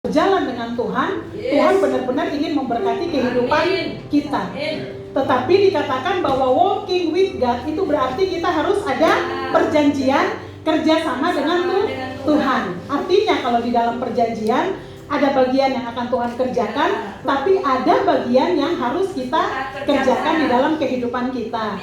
berjalan dengan Tuhan, Tuhan benar-benar ingin memberkati kehidupan kita. Tetapi dikatakan bahwa walking with God itu berarti kita harus ada perjanjian kerjasama dengan Tuhan. Artinya kalau di dalam perjanjian ada bagian yang akan Tuhan kerjakan, tapi ada bagian yang harus kita kerjakan di dalam kehidupan kita.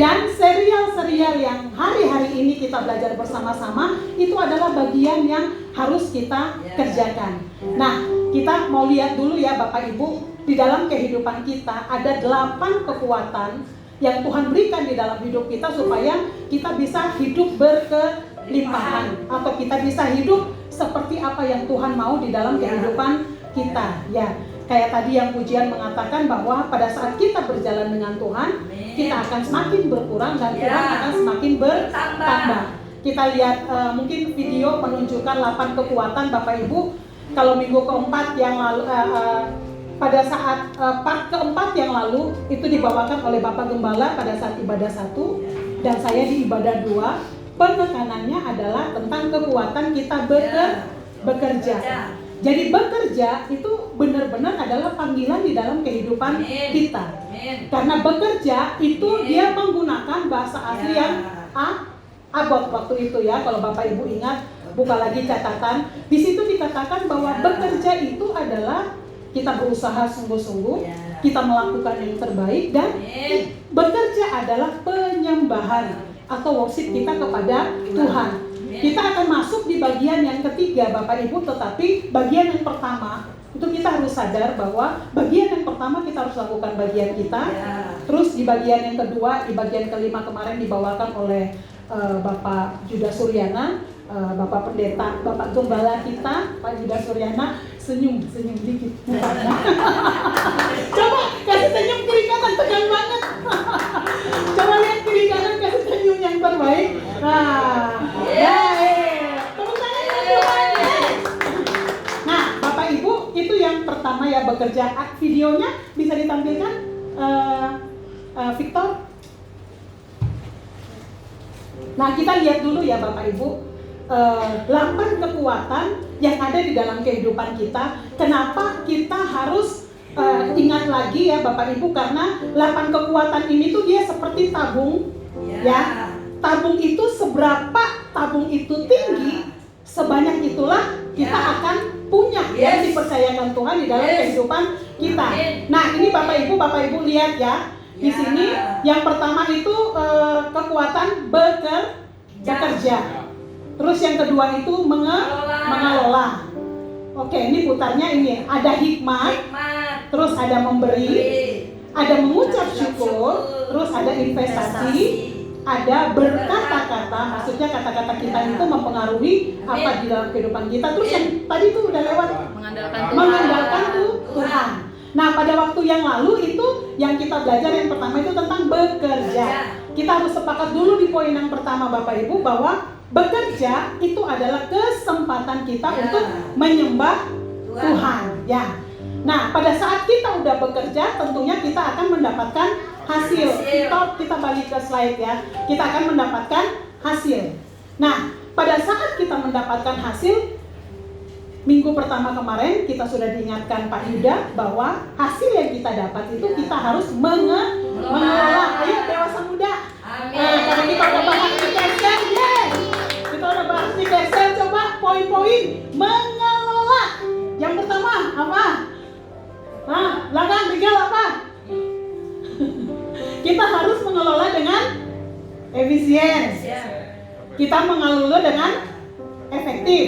Dan serial-serial yang hari-hari ini kita belajar bersama-sama, itu adalah bagian yang harus kita kerjakan. Nah, kita mau lihat dulu ya Bapak Ibu, di dalam kehidupan kita ada 8 kekuatan yang Tuhan berikan di dalam hidup kita supaya kita bisa hidup berkelimpahan, atau kita bisa hidup seperti apa yang Tuhan mau di dalam kehidupan kita. Ya, kayak tadi yang pujian mengatakan bahwa pada saat kita berjalan dengan Tuhan, kita akan semakin berkurang dan Tuhan akan semakin bertambah. Kita lihat mungkin video menunjukkan 8 kekuatan Bapak Ibu. Kalau minggu keempat yang lalu, pada saat part keempat yang lalu itu dibawakan oleh Bapak Gembala pada saat ibadah 1 dan saya di ibadah 2. Penekanannya adalah tentang kekuatan kita bekerja. Jadi bekerja itu benar-benar adalah panggilan di dalam kehidupan kita. Karena bekerja itu dia menggunakan bahasa asli yang abot waktu itu ya. Kalau Bapak Ibu ingat, buka lagi catatan. Di situ dikatakan bahwa bekerja itu adalah kita berusaha sungguh-sungguh, kita melakukan yang terbaik, dan bekerja adalah penyembahan atau worship kita kepada Tuhan. Kita akan masuk di bagian yang ketiga Bapak Ibu, tetapi bagian yang pertama itu kita harus sadar bahwa bagian yang pertama kita harus lakukan bagian kita. Terus di bagian yang kedua, di bagian kelima kemarin dibawakan oleh Bapak Judah Suryana, Bapak Pendeta, Bapak Gembala kita, Pak Judah Suryana, senyum dikit mukanya. Coba kasih senyum kiri kanan, tegang banget. Coba lihat kiri kanan, kasih senyum yang terbaik. Nah, tepuk tangan ya Tuhan. Nah, Bapak Ibu, itu yang pertama ya, bekerja. Videonya bisa ditampilkan, Victor. Nah, kita lihat dulu ya Bapak Ibu, 8 kekuatan yang ada di dalam kehidupan kita. Kenapa kita harus ingat lagi ya Bapak Ibu, karena 8 kekuatan ini tuh dia seperti tabung ya. Tabung itu seberapa tabung itu tinggi, sebanyak itulah kita akan punya yang dipercayakan Tuhan di dalam kehidupan kita. Nah, ini Bapak Ibu lihat ya. Di sini yang pertama itu kekuatan bekerja. Terus yang kedua itu mengelola. Oke, ini putarnya ini ada hikmat, terus ada memberi, ada mengucap syukur, terus ada investasi, ada berkata-kata. Maksudnya kata-kata kita itu mempengaruhi apa di dalam kehidupan kita. Terus yang tadi itu udah lewat, mengandalkan Tuhan. Nah, pada waktu yang lalu itu yang kita belajar yang pertama itu tentang bekerja. Kita harus sepakat dulu di poin yang pertama Bapak Ibu bahwa bekerja itu adalah kesempatan kita untuk menyembah Tuhan ya. Nah, pada saat kita udah bekerja, tentunya kita akan mendapatkan hasil. Kita balik ke slide ya. Kita akan mendapatkan hasil. Nah, pada saat kita mendapatkan hasil, minggu pertama kemarin kita sudah diingatkan Pak Yuda bahwa hasil yang kita dapat itu kita harus mengelola. Ayo dewasa muda. Karena kita udah bahas di Excel, kita udah bahas di Excel, coba poin-poin mengelola. Yang pertama apa? Belakang tinggal apa? Kita harus mengelola dengan efisien. Kita mengelola dengan efektif.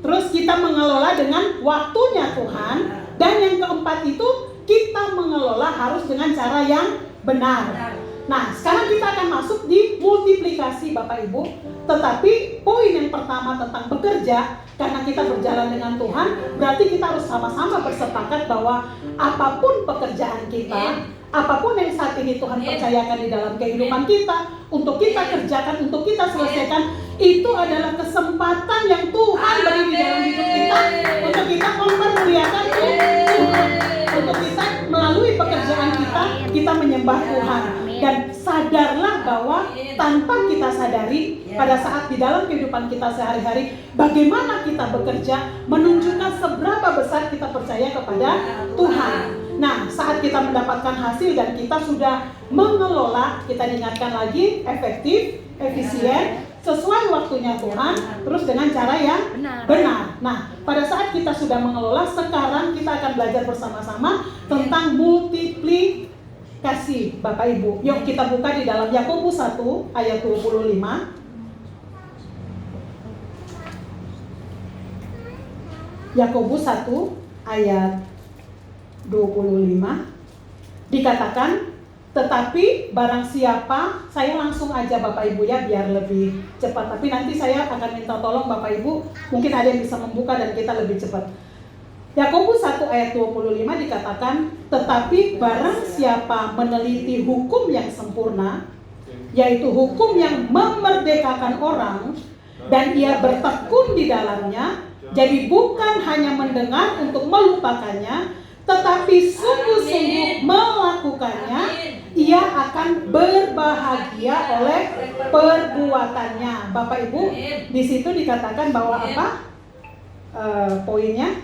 Terus kita mengelola dengan waktunya Tuhan. Dan yang keempat itu kita mengelola harus dengan cara yang benar. Nah, sekarang kita akan masuk di multiplikasi Bapak Ibu. Tetapi poin yang pertama tentang bekerja, karena kita berjalan dengan Tuhan, berarti kita harus sama-sama bersepakat bahwa apapun pekerjaan kita, apapun yang saat ini Tuhan percayakan di dalam kehidupan kita, untuk kita kerjakan, untuk kita selesaikan, itu adalah kesempatan yang Tuhan beri di dalam hidup kita untuk kita mempermuliakan Tuhan, untuk kita melalui pekerjaan kita menyembah Tuhan. Dan sadarlah bahwa bahwa tanpa kita sadari pada saat di dalam kehidupan kita sehari-hari, bagaimana kita bekerja menunjukkan seberapa besar kita percaya kepada Tuhan. Nah, saat kita mendapatkan hasil dan kita sudah mengelola, kita diingatkan lagi, efektif, efisien, sesuai waktunya Tuhan, terus dengan cara yang benar. Nah, pada saat kita sudah mengelola, sekarang kita akan belajar bersama-sama tentang multiplikasi, Bapak Ibu. Yuk kita buka di dalam Yakobus 1 ayat 25. Yakobus 1 ayat 25 dikatakan, tetapi barang siapa, saya langsung aja Bapak Ibu ya biar lebih cepat. Tapi nanti saya akan minta tolong Bapak Ibu, mungkin ada yang bisa membuka dan kita lebih cepat. Yakobus 1 ayat 25 dikatakan, tetapi barang siapa meneliti hukum yang sempurna, yaitu hukum yang memerdekakan orang, dan ia bertekun di dalamnya, jadi bukan hanya mendengar untuk melupakannya, tetapi sungguh-sungguh melakukannya, ia akan berbahagia oleh perbuatannya. Bapak Ibu, di situ dikatakan bahwa apa? Poinnya?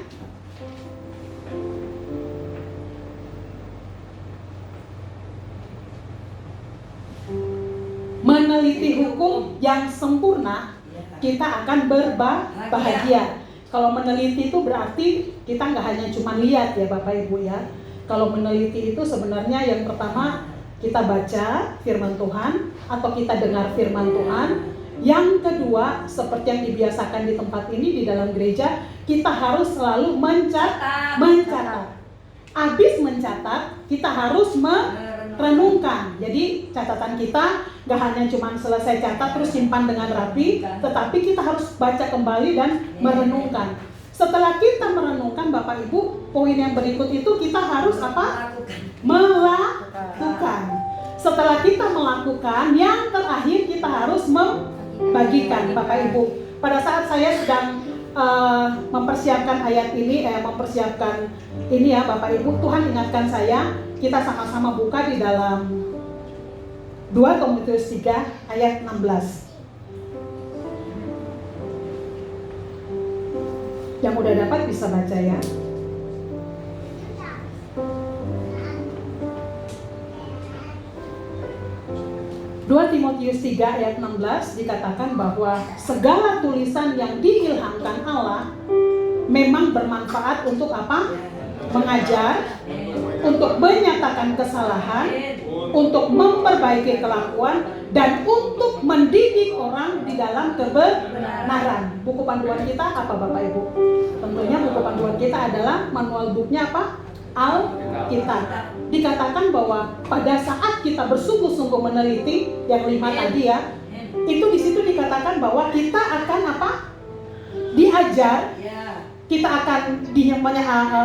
Meneliti hukum yang sempurna, kita akan berbahagia. Kalau meneliti itu berarti kita nggak hanya cuma lihat ya Bapak Ibu ya. Kalau meneliti itu sebenarnya yang pertama kita baca firman Tuhan atau kita dengar firman Tuhan. Yang kedua, seperti yang dibiasakan di tempat ini di dalam gereja, kita harus selalu mencatat. Habis mencatat, kita harus merenungkan. Jadi catatan kita nggak hanya cuma selesai catat terus simpan dengan rapi, tetapi kita harus baca kembali dan merenungkan. Setelah kita merenungkan Bapak Ibu, poin yang berikut itu kita harus apa? Melakukan. Setelah kita melakukan, yang terakhir kita harus membagikan Bapak Ibu. Pada saat saya sedang mempersiapkan ayat ini, mempersiapkan ini ya Bapak Ibu, Tuhan ingatkan saya, kita sama-sama buka di dalam 2 Timotius 3 ayat 16. Yang udah dapat bisa baca ya. 2 Timotius 3 ayat 16 dikatakan bahwa segala tulisan yang diilhamkan Allah memang bermanfaat untuk apa? Mengajar, untuk menyatakan kesalahan, untuk memperbaiki kelakuan, dan untuk mendidik orang di dalam kebenaran. Buku panduan kita apa Bapak Ibu? Tentunya buku panduan kita adalah manual booknya apa? Alkitab. Dikatakan bahwa pada saat kita bersungguh-sungguh meneliti yang 5 tadi ya, itu di situ dikatakan bahwa kita akan apa? Diajar. Kita akan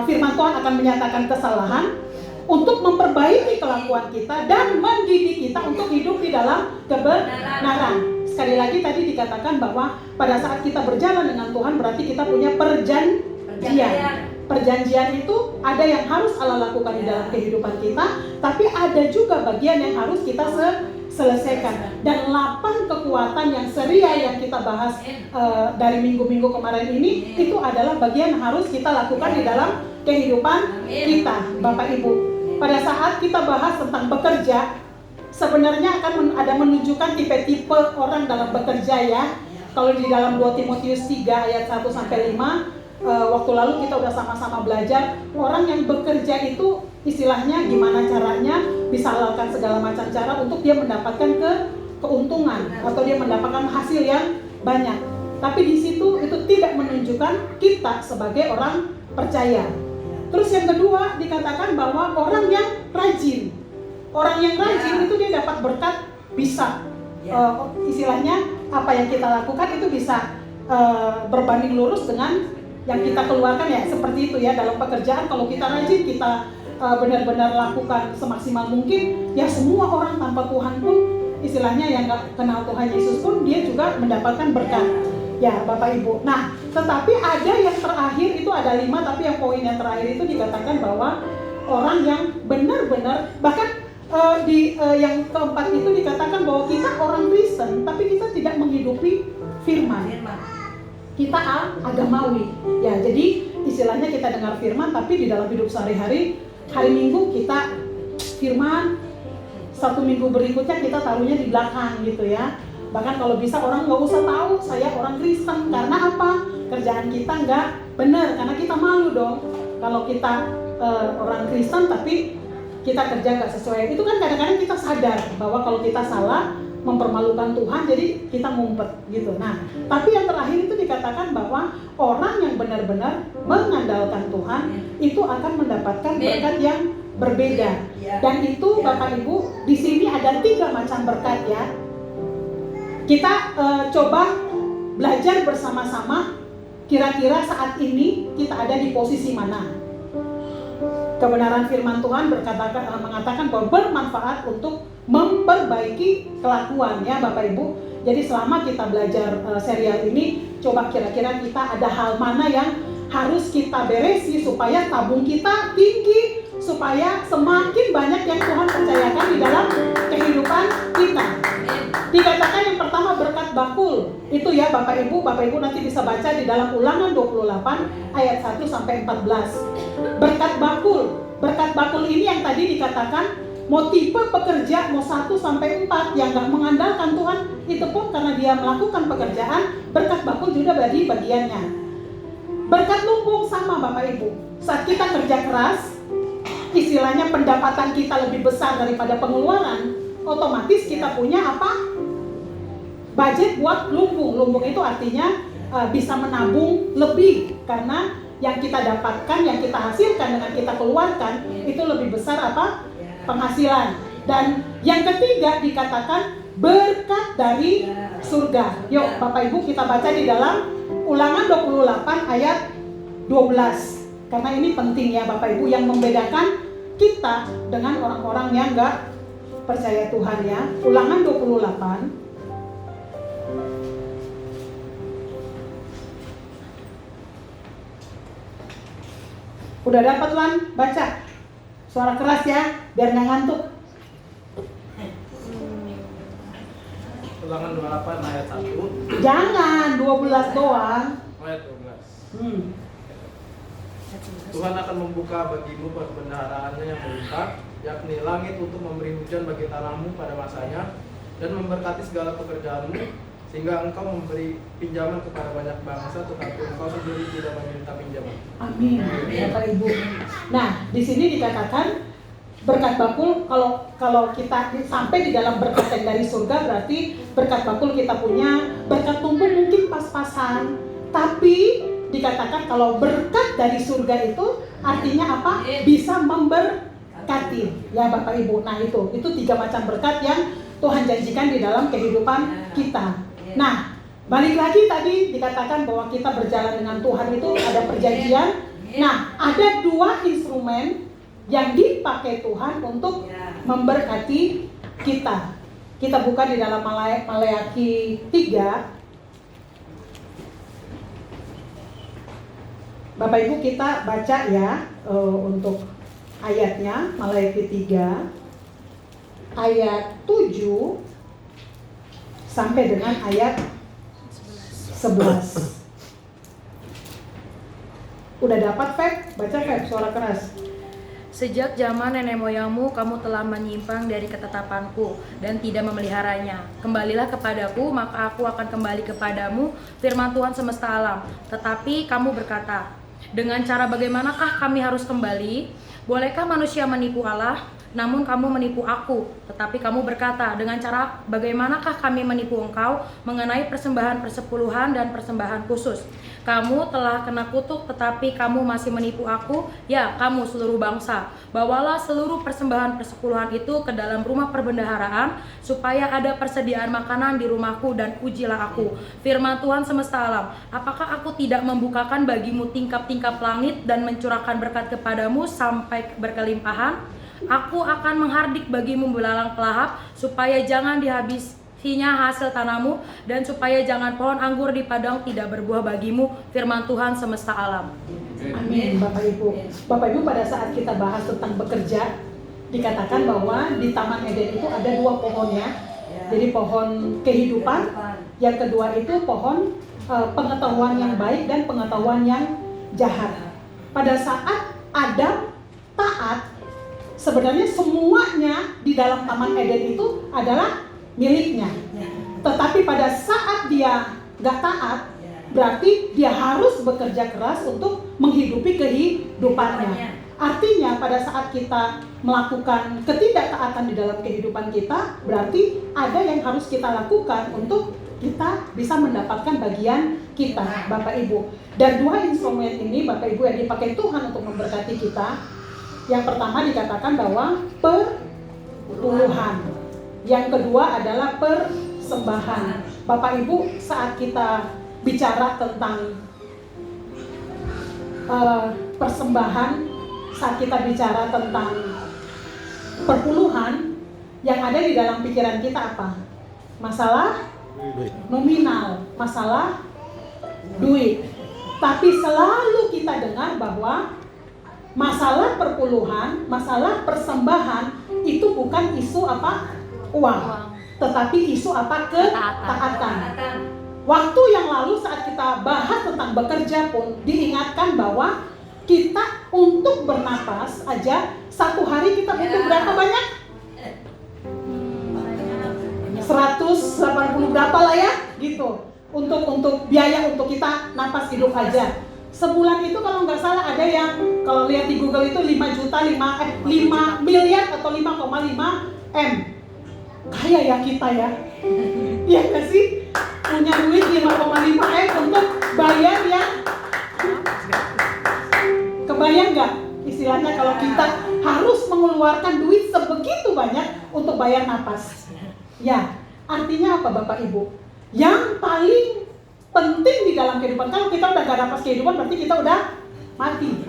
firman Tuhan akan menyatakan kesalahan untuk memperbaiki kelakuan kita dan mendidik kita untuk hidup di dalam kebenaran. Sekali lagi tadi dikatakan bahwa pada saat kita berjalan dengan Tuhan berarti kita punya perjanjian. Perjanjian itu ada yang harus Allah lakukan di dalam kehidupan kita, tapi ada juga bagian yang harus kita selesaikan. Dan 8 kekuatan yang seria yang kita bahas dari minggu-minggu kemarin ini, itu adalah bagian yang harus kita lakukan di dalam kehidupan kita, Bapak Ibu. Pada saat kita bahas tentang bekerja, sebenarnya akan ada menunjukkan tipe-tipe orang dalam bekerja ya. Kalau di dalam 2 Timotius 3 ayat 1-5, waktu lalu kita udah sama-sama belajar orang yang bekerja itu istilahnya gimana caranya bisa lakukan segala macam cara untuk dia mendapatkan keuntungan atau dia mendapatkan hasil yang banyak. Tapi di situ itu tidak menunjukkan kita sebagai orang percaya. Terus yang kedua dikatakan bahwa orang yang rajin. Orang yang rajin itu dia dapat berkat bisa istilahnya apa yang kita lakukan itu bisa berbanding lurus dengan yang kita keluarkan ya, seperti itu ya dalam pekerjaan. Kalau kita rajin, kita benar-benar lakukan semaksimal mungkin, ya semua orang tanpa Tuhan pun istilahnya yang gak kenal Tuhan Yesus pun dia juga mendapatkan berkat ya Bapak Ibu. Nah tetapi ada yang terakhir itu ada 5, tapi yang poin yang terakhir itu dikatakan bahwa orang yang benar-benar bahkan Yang keempat itu dikatakan bahwa kita orang Kristen, tapi kita tidak menghidupi firman. Kita agamawi. Ya, jadi istilahnya kita dengar firman, tapi di dalam hidup sehari-hari, hari Minggu kita firman, 1 minggu berikutnya kita taruhnya di belakang gitu ya. Bahkan kalau bisa orang nggak usah tahu saya orang Kristen. Karena apa? Kerjaan kita nggak benar, karena kita malu dong kalau kita orang Kristen tapi kita kerja nggak sesuai. Itu kan kadang-kadang kita sadar bahwa kalau kita salah, mempermalukan Tuhan, jadi kita ngumpet gitu. Nah, tapi yang terakhir itu dikatakan bahwa orang yang benar-benar mengandalkan Tuhan itu akan mendapatkan berkat yang berbeda. Dan itu Bapak Ibu, di sini ada 3 macam berkat ya. Kita coba belajar bersama-sama, kira-kira saat ini kita ada di posisi mana. Kebenaran firman Tuhan mengatakan bahwa bermanfaat untuk memperbaiki kelakuan ya Bapak Ibu. Jadi selama kita belajar serial ini, coba kira-kira kita ada hal mana yang harus kita beresi supaya tabung kita tinggi, supaya semakin banyak yang Tuhan percayakan di dalam kehidupan kita. Dikatakan yang pertama berkat bakul. Itu ya Bapak Ibu nanti bisa baca di dalam Ulangan 28 ayat 1 sampai 14. Berkat bakul. Berkat bakul ini yang tadi dikatakan mau tipe pekerja, mau 1 sampai 4 yang gak mengandalkan Tuhan, itu pun karena dia melakukan pekerjaan, berkat bakul juga bagi bagiannya. Berkat lumbung sama Bapak Ibu. Saat kita kerja keras, istilahnya pendapatan kita lebih besar daripada pengeluaran, otomatis kita punya apa? Budget buat lumbung. Lumbung itu artinya bisa menabung lebih, karena yang kita dapatkan, yang kita hasilkan dengan kita keluarkan itu lebih besar apa? Penghasilan. Dan yang ketiga dikatakan berkat dari surga. Yuk Bapak Ibu kita baca di dalam Ulangan 28 ayat 12. Karena ini penting ya Bapak Ibu, yang membedakan kita dengan orang-orang yang gak percaya Tuhan ya. Ulangan 28 udah dapat Wan? Baca suara keras ya, biar gak ngantuk. Ulangan 28 ayat 1. Jangan 12 doang. Ayat 12. Tuhan akan membuka bagimu perbendaharaannya yang melimpah, yakni langit untuk memberi hujan bagi tanahmu pada masanya, dan memberkati segala pekerjaanmu, sehingga engkau memberi pinjaman kepada banyak bangsa, tetapi engkau sendiri tidak meminta pinjaman. Amin, Bapak Ibu. Nah, di sini dikatakan berkat bakul. Kalau kita sampai di dalam berkat yang dari surga, berarti berkat bakul kita punya. Berkat tumpuk mungkin pas-pasan, tapi dikatakan kalau berkat dari surga itu artinya apa? Bisa memberkati ya Bapak Ibu. Nah itu 3 macam berkat yang Tuhan janjikan di dalam kehidupan kita. Nah, balik lagi tadi dikatakan bahwa kita berjalan dengan Tuhan itu ada perjanjian. Nah, ada 2 instrumen yang dipakai Tuhan untuk memberkati kita. Kita buka di dalam Maleakhi 3. Bapak Ibu kita baca ya untuk ayatnya. Maleakhi 3 ayat 7 sampai dengan ayat 11. Udah dapat Feb? Baca Feb, suara keras. Sejak zaman nenek moyangmu kamu telah menyimpang dari ketetapanku dan tidak memeliharanya. Kembalilah kepadaku, maka aku akan kembali kepadamu, firman Tuhan semesta alam. Tetapi kamu berkata, dengan cara bagaimanakah kami harus kembali? Bolehkah manusia menipu Allah? Namun kamu menipu aku. Tetapi kamu berkata, dengan cara bagaimanakah kami menipu engkau mengenai persembahan persepuluhan dan persembahan khusus? Kamu telah kena kutuk, tetapi kamu masih menipu aku. Ya, kamu seluruh bangsa, bawalah seluruh persembahan persepuluhan itu ke dalam rumah perbendaharaan, supaya ada persediaan makanan di rumahku, dan ujilah aku. Firman Tuhan semesta alam, apakah aku tidak membukakan bagimu tingkap-tingkap langit dan mencurahkan berkat kepadamu sampai berkelimpahan? Aku akan menghardik bagimu belalang pelahap, supaya jangan dihabisinya hasil tanahmu, dan supaya jangan pohon anggur di padang tidak berbuah bagimu, firman Tuhan semesta alam. Amin Bapak Ibu. Bapak Ibu, pada saat kita bahas tentang bekerja, dikatakan bahwa di Taman Eden itu ada 2 pohon ya. Jadi pohon kehidupan, yang kedua itu pohon pengetahuan yang baik dan pengetahuan yang jahat. Pada saat Adam taat, sebenarnya semuanya di dalam Taman Eden itu adalah miliknya. Tetapi pada saat dia gak taat, berarti dia harus bekerja keras untuk menghidupi kehidupannya. Artinya pada saat kita melakukan ketidaktaatan di dalam kehidupan kita, berarti ada yang harus kita lakukan untuk kita bisa mendapatkan bagian kita, Bapak Ibu. Dan 2 instrumen ini, Bapak Ibu, yang dipakai Tuhan untuk memberkati kita. Yang pertama dikatakan bahwa perpuluhan. Yang kedua adalah persembahan. Bapak Ibu, saat kita bicara tentang persembahan, saat kita bicara tentang perpuluhan, yang ada di dalam pikiran kita apa? Masalah nominal, masalah duit. Tapi selalu kita dengar bahwa masalah perpuluhan, masalah persembahan itu bukan isu apa? Uang. Tetapi isu apa? Ketaatan. Waktu yang lalu saat kita bahas tentang bekerja pun diingatkan bahwa kita untuk bernapas aja 1 hari kita butuh berapa banyak? 180 berapa lah ya gitu. Untuk biaya untuk kita napas hidup aja. Sebulan itu kalau nggak salah ada yang kalau lihat di Google itu 5 miliar atau 5,5 M. Kaya ya kita ya. Iya nggak sih? Punya duit 5,5 M untuk bayar ya. Kebayang nggak istilahnya kalau kita harus mengeluarkan duit sebegitu banyak untuk bayar napas? Ya, artinya apa Bapak Ibu? Yang paling penting di dalam kehidupan, kalau kita udah gak napas kehidupan berarti kita udah mati,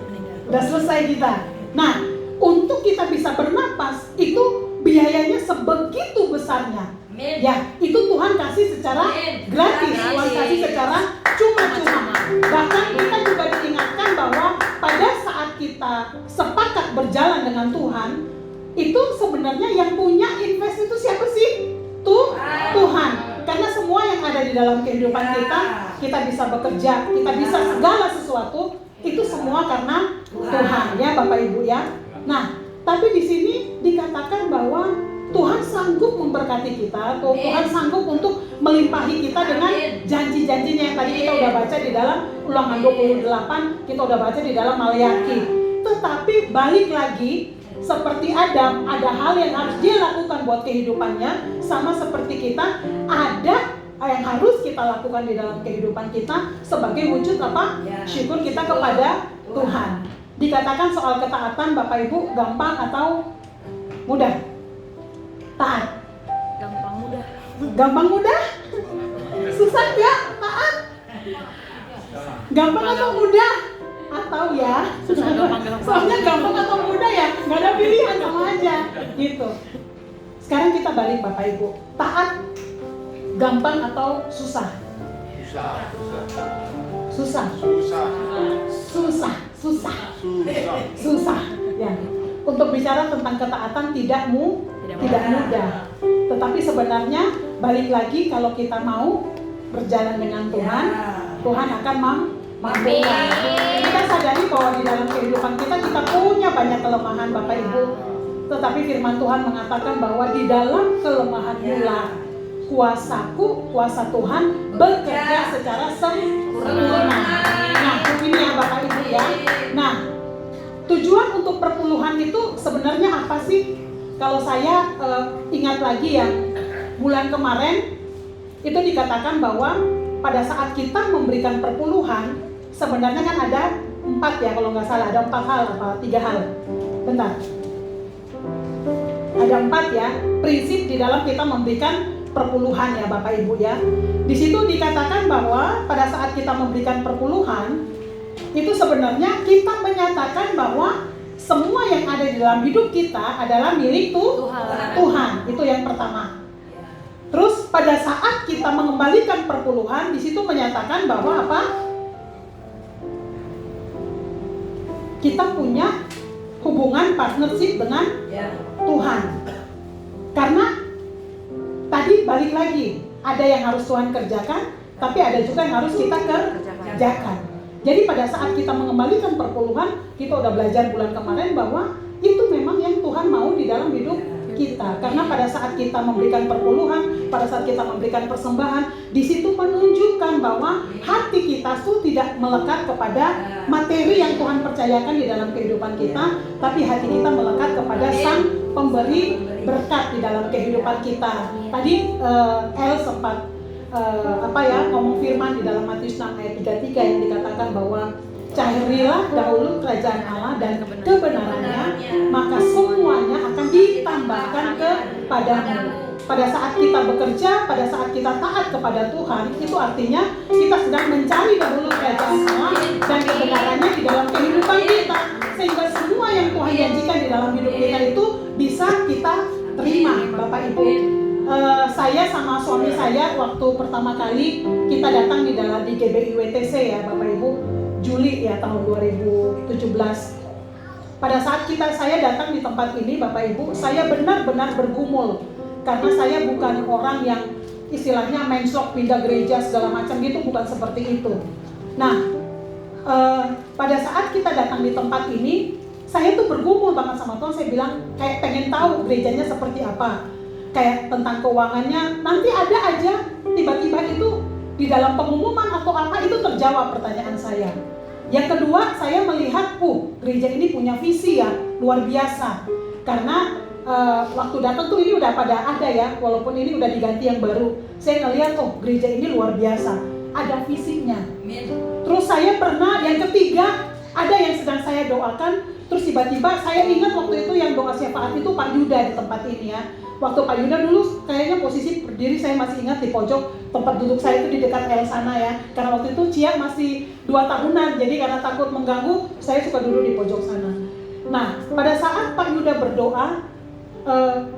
udah selesai kita. Nah, untuk kita bisa bernapas itu biayanya sebegitu besarnya. Ya, itu Tuhan kasih secara gratis, Tuhan kasih secara cuma-cuma. Bahkan kita juga diingatkan bahwa pada saat kita sepakat berjalan dengan Tuhan, itu sebenarnya yang punya invest itu siapa sih? Tuhan. Karena semua yang ada di dalam kehidupan kita bisa bekerja, kita bisa segala sesuatu, itu semua karena Tuhan ya Bapak Ibu ya. Nah, tapi di sini dikatakan bahwa Tuhan sanggup memberkati kita, Tuhan sanggup untuk melimpahi kita dengan janji-janjinya yang tadi kita udah baca di dalam Ulangan 28, kita udah baca di dalam Maleakhi. Tetapi balik lagi, seperti Adam, ada hal yang harus dia lakukan buat kehidupannya, sama seperti kita, ada yang harus kita lakukan di dalam kehidupan kita sebagai wujud apa? Syukur kita kepada Tuhan. Dikatakan soal ketaatan, Bapak Ibu, gampang atau mudah? Taat. Gampang mudah? Susah nggak taat? Gampang atau mudah? Atau ya? Soalnya gampang atau mudah ya? Nggak ada pilihan, sama aja gitu. Sekarang kita balik Bapak Ibu. Taat gampang atau susah? Susah. Ya. Untuk bicara tentang ketaatan tidak mudah. Tetapi sebenarnya balik lagi, kalau kita mau berjalan dengan Tuhan, Tuhan akan mampukan. Kita sadari bahwa di dalam kehidupan kita punya banyak kelemahan Bapak Ibu. Tetapi firman Tuhan mengatakan bahwa di dalam kelemahanmu lah kuasa Tuhan bekerja secara sempurna. Nah, ini ya Bapak Ibu ya. Nah, tujuan untuk perpuluhan itu sebenarnya apa sih? Kalau saya ingat lagi yang bulan kemarin, itu dikatakan bahwa pada saat kita memberikan perpuluhan, sebenarnya kan ada 4 ya, kalau nggak salah ada 4 hal apa 3 hal. Bentar. Ada 4 ya, prinsip di dalam kita memberikan perpuluhan ya Bapak Ibu ya. Di situ dikatakan bahwa pada saat kita memberikan perpuluhan, itu sebenarnya kita menyatakan bahwa semua yang ada di dalam hidup kita adalah milik Tuhan. Itu yang pertama. Terus pada saat kita mengembalikan perpuluhan, di situ menyatakan bahwa apa? Kita punya hubungan partnership dengan Tuhan. Karena tadi balik lagi, ada yang harus Tuhan kerjakan, tapi ada juga yang harus kita kerjakan. Jadi pada saat kita mengembalikan perpuluhan, kita udah belajar bulan kemarin bahwa itu memang yang Tuhan mau di dalam hidup kita. Karena pada saat kita memberikan perpuluhan, pada saat kita memberikan persembahan, di situ menunjukkan bahwa hati kita tuh tidak melekat kepada materi yang Tuhan percayakan di dalam kehidupan kita, tapi hati kita melekat kepada Sang Pemberi berkat di dalam kehidupan kita. Tadi El sempat ngomong firman di dalam Matius 6 ayat 33 yang dikatakan bahwa carilah dahulu kerajaan Allah dan kebenarannya, maka semuanya akan ditambahkan kepadamu. Pada saat kita bekerja, pada saat kita taat kepada Tuhan, itu artinya kita sedang mencari dahulu kerajaan Allah dan kebenarannya di dalam kehidupan kita, sehingga semua yang Tuhan janjikan di dalam hidup kita itu bisa kita terima. Bapak Ibu, saya sama suami saya waktu pertama kali kita datang di GBI WTC ya Bapak Ibu, Juli ya tahun 2017. Pada saat saya datang di tempat ini Bapak Ibu, saya benar-benar bergumul karena saya bukan orang yang istilahnya menslok pindah gereja segala macam gitu, bukan seperti itu. Nah, pada saat kita datang di tempat ini, saya tuh bergumul banget sama Tuhan. Saya bilang kayak pengen tahu gerejanya seperti apa, kayak tentang keuangannya. Nanti ada aja tiba-tiba itu di dalam pengumuman atau apa itu terjawab pertanyaan saya. Yang kedua, saya melihat, gereja ini punya visi ya, luar biasa. Karena waktu datang tuh ini udah pada ada ya, walaupun ini udah diganti yang baru. Saya ngelihat, gereja ini luar biasa, ada visinya. Terus saya pernah, yang ketiga, ada yang sedang saya doakan. Terus tiba-tiba saya ingat waktu itu yang doa syafaat itu Pak Yuda di tempat ini ya. Waktu Pak Yuda dulu kayaknya posisi berdiri, saya masih ingat di pojok tempat duduk saya itu di dekat El sana ya. Karena waktu itu Cia masih 2 tahunan, jadi karena takut mengganggu, saya suka duduk di pojok sana. Nah, pada saat Pak Yuda berdoa,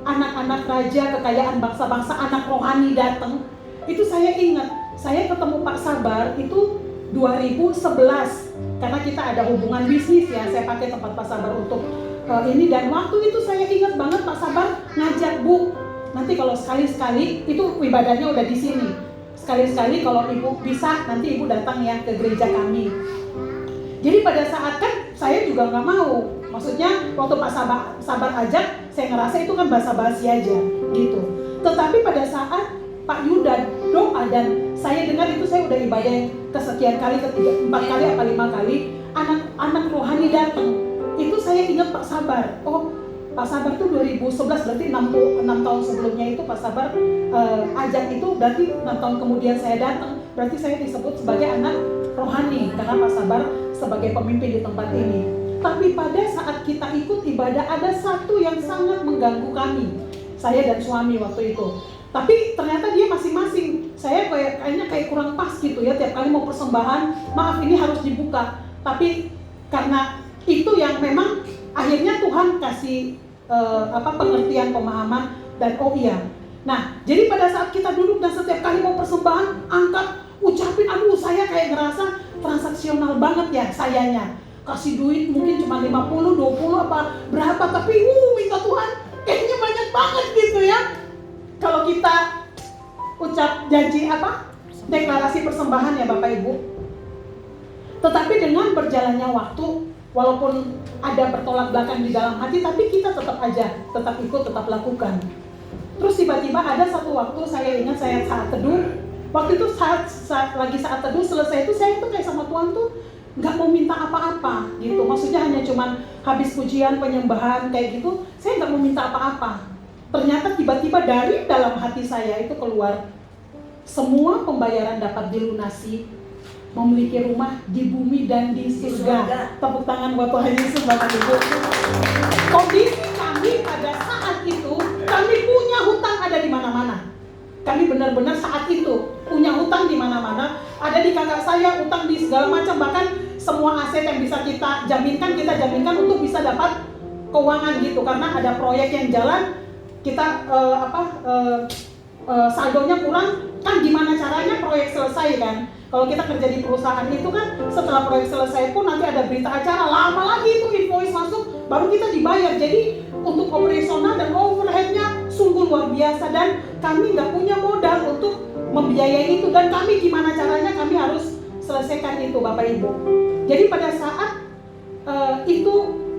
anak-anak raja, kekayaan bangsa-bangsa, anak rohani datang, itu saya ingat, saya ketemu Pak Sabar itu 2011, karena kita ada hubungan bisnis ya, saya pakai tempat Pak Sabar untuk ini, dan waktu itu saya ingat banget Pak Sabar ngajak, Bu, nanti kalau sekali-sekali itu ibadahnya udah di sini, sekali-sekali kalau Ibu bisa nanti Ibu datang ya ke gereja kami. Jadi pada saat kan saya juga nggak mau, maksudnya waktu Pak Sabar ajak, saya ngerasa itu kan basa-basi aja gitu. Tetapi pada saat Pak Yuda doa dan saya dengar itu, saya udah ibadah yang kesekian kali, 4 kali apa 5 kali, anak rohani datang. Itu saya ingat Pak Sabar. Pak Sabar tuh 2011, berarti 6 tahun sebelumnya itu Pak Sabar ajak itu, berarti 6 tahun kemudian saya datang. Berarti saya disebut sebagai anak rohani karena Pak Sabar sebagai pemimpin di tempat ini. Tapi pada saat kita ikut ibadah, ada satu yang sangat mengganggu kami, saya dan suami waktu itu. Tapi ternyata dia masing-masing, saya kayaknya kayak kurang pas gitu ya, tiap kali mau persembahan, maaf ini harus dibuka. Tapi karena itu yang memang akhirnya Tuhan kasih pengertian, pemahaman, dan iya. Nah, jadi pada saat kita duduk dan setiap kali mau persembahan, angkat, ucapin, saya kayak ngerasa transaksional banget ya sayanya. Kasih duit mungkin cuma 50, 20 apa berapa, tapi minta Tuhan kayaknya banyak banget gitu ya. Kalau kita ucap janji deklarasi persembahan ya Bapak Ibu. Tetapi dengan berjalannya waktu, walaupun ada bertolak belakang di dalam hati, tapi kita tetap ikut, tetap lakukan. Terus tiba-tiba ada satu waktu, saya ingat saya saat teduh. Waktu itu saat teduh selesai itu, saya tuh kayak sama Tuhan tuh nggak mau minta apa-apa gitu. Maksudnya hanya cuman habis pujian, penyembahan kayak gitu, saya nggak mau minta apa-apa. Ternyata tiba-tiba dari dalam hati saya itu keluar, semua pembayaran dapat dilunasi, memiliki rumah di bumi dan di surga. Tepuk tangan buat Tuhan Yesus Bapak Ibu. Kondisi kami pada saat itu, kami punya hutang ada di mana-mana. Kami benar-benar saat itu punya hutang di mana-mana. Ada di kakak saya, utang di segala macam, bahkan semua aset yang bisa kita jaminkan untuk bisa dapat keuangan gitu. Karena ada proyek yang jalan, kita saldonya kurang, kan gimana caranya proyek selesai kan? Kalau kita kerja di perusahaan itu kan setelah proyek selesai pun nanti ada berita acara, lama lagi itu invoice masuk baru kita dibayar. Jadi untuk operasional dan overheadnya sungguh luar biasa, dan kami nggak punya modal untuk membiayai itu, dan kami gimana caranya kami harus selesaikan itu Bapak Ibu. Jadi pada saat itu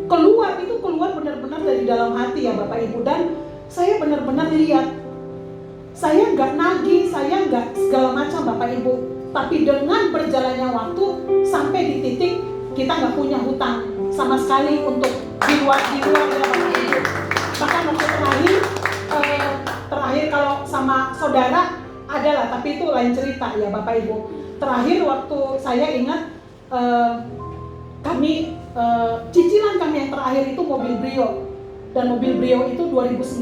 keluar benar-benar dari dalam hati ya Bapak Ibu, dan saya benar-benar lihat, saya nggak nagih, saya nggak segala macam Bapak Ibu, tapi dengan berjalannya waktu sampai di titik kita nggak punya hutang sama sekali untuk di luar ya Bapak Ibu. Bahkan waktu terakhir kalau sama saudara adalah, tapi itu lain cerita ya Bapak Ibu. Terakhir waktu saya ingat cicilan kami yang terakhir itu mobil Brio, dan mobil Brio itu 2019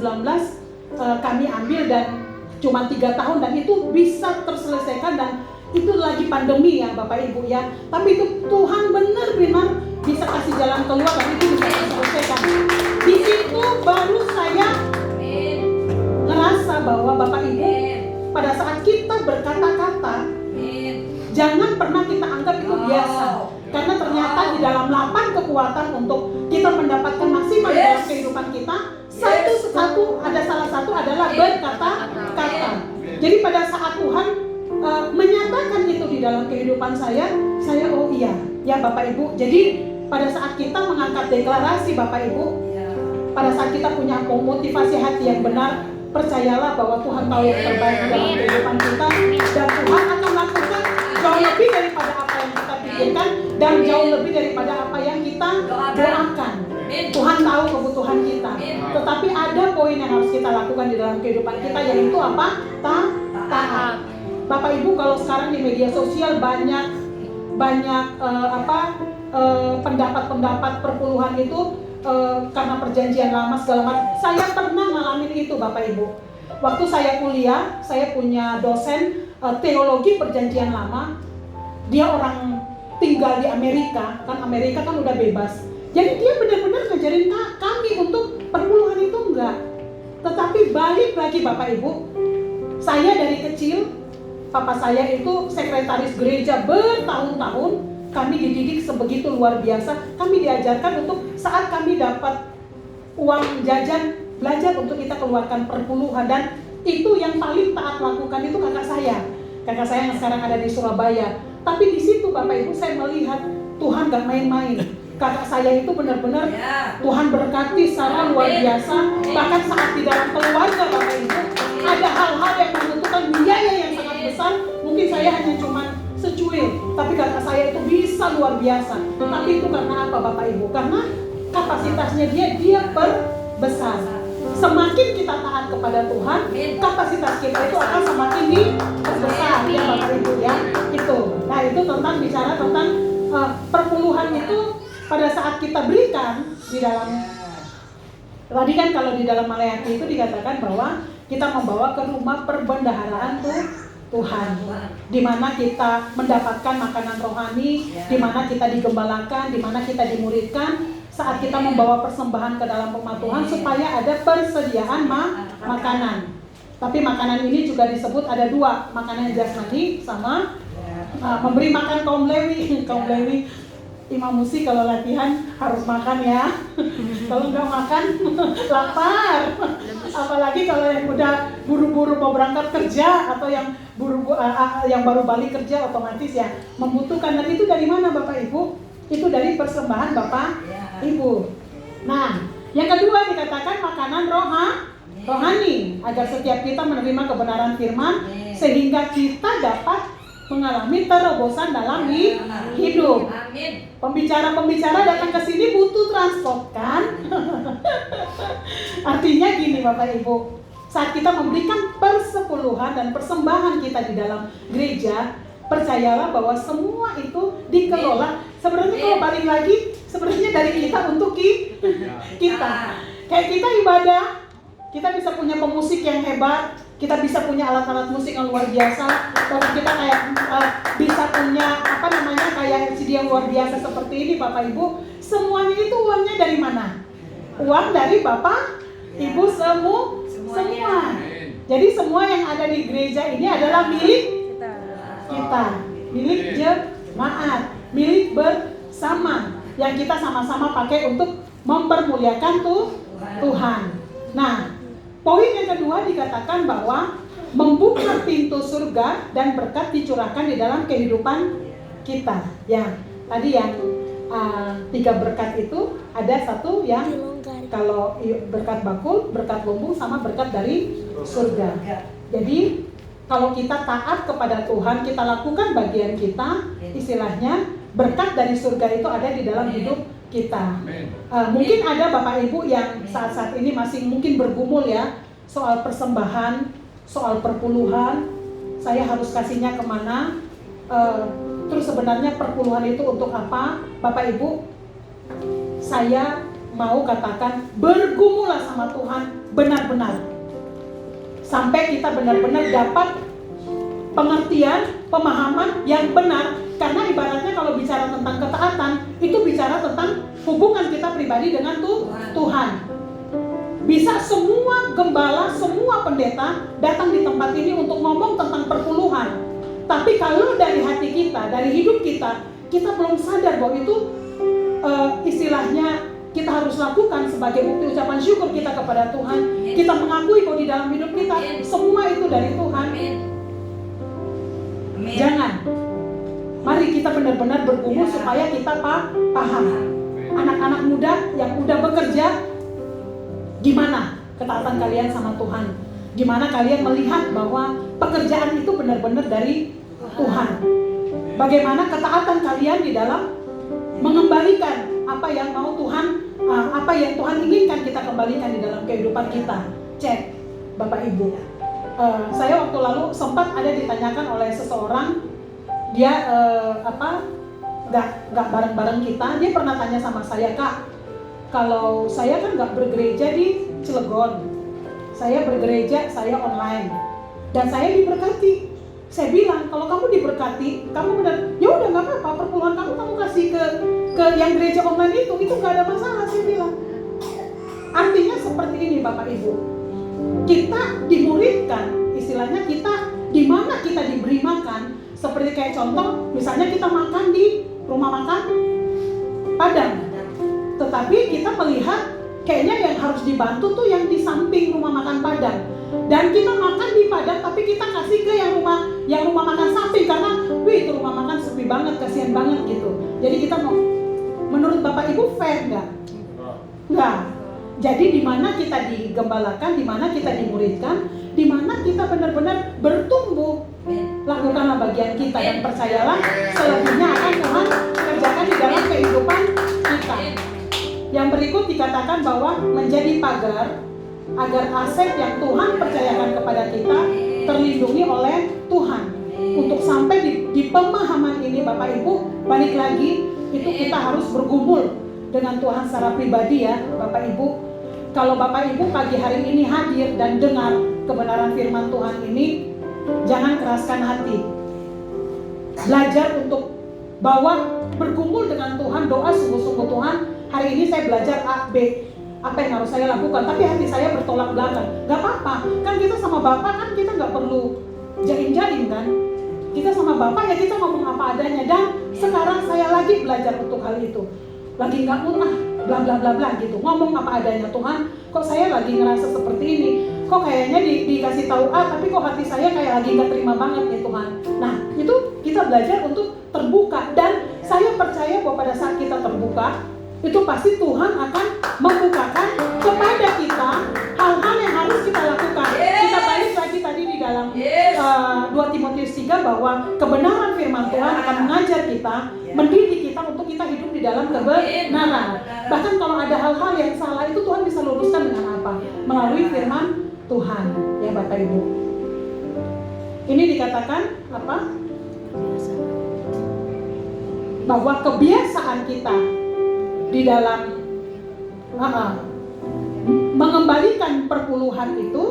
kami ambil dan cuma 3 tahun, dan itu bisa terselesaikan, dan itu lagi pandemi ya Bapak Ibu ya, tapi itu Tuhan benar-benar bisa kasih jalan keluar dan itu bisa terselesaikan. Di situ baru saya ngerasa bahwa Bapak Ibu, pada saat kita berkata-kata, jangan pernah kita anggap itu biasa. Karena ternyata di dalam 8 kekuatan untuk kita mendapatkan maksimal dalam kehidupan kita, salah satu adalah berkata-kata. Jadi pada saat Tuhan menyatakan itu di dalam kehidupan saya oh iya, ya Bapak Ibu. Jadi pada saat kita mengangkat deklarasi Bapak Ibu, pada saat kita punya motivasi hati yang benar, percayalah bahwa Tuhan tahu yang terbaik dalam kehidupan kita, dan Tuhan akan lakukan jauh lebih daripada apa yang kita pikirkan dan jauh lebih daripada apa yang kita doakan. Tuhan tahu kebutuhan kita, tetapi ada poin yang harus kita lakukan di dalam kehidupan kita, yaitu apa? Taat. Bapak Ibu, kalau sekarang di media sosial banyak pendapat-pendapat perpuluhan itu karena perjanjian lama segala macam. Saya pernah ngalamin itu Bapak Ibu. Waktu saya kuliah, saya punya dosen teologi perjanjian lama. Dia orang tinggal di Amerika, kan Amerika kan udah bebas. Jadi dia benar-benar ngajarin kami untuk perpuluhan itu enggak. Tetapi balik lagi Bapak Ibu, saya dari kecil, papa saya itu sekretaris gereja bertahun-tahun. Kami dididik sebegitu luar biasa. Kami diajarkan untuk saat kami dapat uang jajan, belajar untuk kita keluarkan perpuluhan. Dan itu yang paling taat lakukan itu kakak saya. Kakak saya yang sekarang ada di Surabaya. Tapi di situ Bapak Ibu saya melihat Tuhan gak main-main. Kakak saya itu benar-benar Tuhan berkati secara luar biasa. Bahkan saat di dalam keluarga Bapak Ibu ada hal-hal yang membutuhkan biaya yang sangat besar. Mungkin saya hanya cuma secuil, tapi kakak saya itu bisa luar biasa. Tapi itu karena apa Bapak Ibu? Karena kapasitasnya dia perbesar. Semakin kita taat kepada Tuhan, kapasitas kita itu akan semakin diperbesar ya Bapak Ibu ya. Itu. Nah itu tentang bicara tentang perpuluhan itu pada saat kita berikan di dalam. Tadi kan kalau di dalam Maleakhi itu dikatakan bahwa kita membawa ke rumah perbendaharaan Tuhan, di mana kita mendapatkan makanan rohani, di mana kita digembalakan, di mana kita dimuridkan, saat kita membawa persembahan ke dalam rumah Tuhan supaya ada persediaan makanan. Tapi makanan ini juga disebut ada 2, makanan jasmani sama memberi makan kaum Lewi. Kaum Lewi, imam musik kalau latihan harus makan ya. Kalau nggak makan lapar. Apalagi kalau yang udah buru-buru mau berangkat kerja atau yang yang baru balik kerja, otomatis ya membutuhkan. Dan itu dari mana Bapak Ibu? Itu dari persembahan Bapak Ibu. Nah, yang kedua dikatakan makanan rohani, agar setiap kita menerima kebenaran firman sehingga kita dapat mengalami terobosan dalam hidup. Pembicara-pembicara datang ke sini butuh transport kan? Artinya gini Bapak Ibu, saat kita memberikan persepuluhan dan persembahan kita di dalam gereja, percayalah bahwa semua itu dikelola. Sebenarnya kalau balik lagi, sebenarnya dari kita untuk kita. Kayak kita ibadah, kita bisa punya pemusik yang hebat, kita bisa punya alat-alat musik yang luar biasa, atau kita kayak bisa punya kayak CD yang luar biasa seperti ini Bapak Ibu. Semuanya itu uangnya dari mana? Uang dari Bapak Ibu semua. Jadi semua yang ada di gereja ini adalah milik kita, milik jemaat, milik bersama yang kita sama-sama pakai untuk mempermuliakan Tuhan. Nah, poin yang kedua dikatakan bahwa membuka pintu surga dan berkat dicurahkan di dalam kehidupan kita. Ya, tadi yang 3 berkat itu ada satu yang kalau berkat bakul, berkat lumbung, sama berkat dari surga. Jadi kalau kita taat kepada Tuhan, kita lakukan bagian kita, istilahnya berkat dari surga itu ada di dalam hidup kita. Mungkin ada Bapak Ibu yang saat-saat ini masih mungkin bergumul ya soal persembahan, soal perpuluhan, saya harus kasihnya kemana, terus sebenarnya perpuluhan itu untuk apa? Bapak Ibu, saya mau katakan bergumullah sama Tuhan benar-benar, sampai kita benar-benar dapat pengertian, pemahaman yang benar. Karena ibaratnya kalau bicara tentang ketaatan, itu bicara tentang hubungan kita pribadi dengan Tuhan. Bisa semua gembala, semua pendeta datang di tempat ini untuk ngomong tentang perpuluhan. Tapi kalau dari hati kita, dari hidup kita, kita belum sadar bahwa itu istilahnya kita harus lakukan sebagai bukti ucapan syukur kita kepada Tuhan. Kita mengakui bahwa di dalam hidup kita semua itu dari Tuhan. Jangan. Mari kita benar-benar bergumul supaya kita paham. Anak-anak muda yang udah bekerja, gimana ketaatan kalian sama Tuhan? Gimana kalian melihat bahwa pekerjaan itu benar-benar dari Tuhan? Bagaimana ketaatan kalian di dalam mengembalikan apa yang mau Tuhan, apa yang Tuhan inginkan kita kembalikan di dalam kehidupan kita? Cek, Bapak Ibu. Saya waktu lalu sempat ada ditanyakan oleh seseorang, dia nggak bareng-bareng kita. Dia pernah tanya sama saya, Kak, kalau saya kan nggak bergereja di Cilegon, saya bergereja, saya online, dan saya diberkati. Saya bilang, kalau kamu diberkati, kamu benar, ya udah nggak apa-apa, perpuluhan kamu kasih ke yang gereja online itu nggak ada masalah. Saya bilang, artinya seperti ini Bapak Ibu, kita dimuridkan, istilahnya kita di mana kita diberi makan. Seperti kayak contoh, misalnya kita makan di rumah makan Padang, tetapi kita melihat kayaknya yang harus dibantu tuh yang di samping rumah makan Padang. Dan kita makan di Padang, tapi kita kasih ke yang rumah makan samping karena, wih itu rumah makan sepi banget, kasihan banget gitu. Jadi kita mau, menurut Bapak Ibu fair nggak? Nggak. Jadi di mana kita digembalakan, di mana kita dimuridkan, di mana kita benar-benar bertumbuh. Lakukanlah bagian kita dan percayalah selebihnya akan Tuhan kerjakan di dalam kehidupan kita. Yang berikut dikatakan bahwa menjadi pagar agar aset yang Tuhan percayakan kepada kita terlindungi oleh Tuhan. Untuk sampai di pemahaman ini Bapak Ibu, balik lagi itu kita harus bergumul dengan Tuhan secara pribadi ya Bapak Ibu. Kalau Bapak Ibu pagi hari ini hadir dan dengar kebenaran firman Tuhan ini, jangan keraskan hati. Belajar untuk bawa bergumul dengan Tuhan, doa sungguh-sungguh, Tuhan, hari ini saya belajar A, B, apa yang harus saya lakukan, tapi hati saya bertolak belakang. Gak apa-apa, kan kita sama Bapak kan kita gak perlu jaring-jaring kan. Kita sama Bapak ya kita ngomong apa adanya. Dan sekarang saya lagi belajar untuk hal itu. Lagi gak bla bla bla bla gitu, ngomong apa adanya. Tuhan, kok saya lagi ngerasa seperti ini, kok kayaknya dikasih tahu tapi kok hati saya kayak lagi gak terima banget ya Tuhan. Nah itu kita belajar untuk terbuka. Dan saya percaya bahwa pada saat kita terbuka, itu pasti Tuhan akan membukakan kepada kita hal-hal yang harus kita lakukan. Kita balik lagi tadi di dalam 2 Timotius 3 bahwa kebenaran firman Tuhan akan mengajar kita, mendidik kita untuk kita hidup di dalam kebenaran. Bahkan kalau ada hal-hal yang salah itu Tuhan bisa luruskan dengan apa? Melalui firman Tuhan, ya Bapak Ibu. Ini dikatakan apa? Bahwa kebiasaan kita di dalam mengembalikan perpuluhan itu,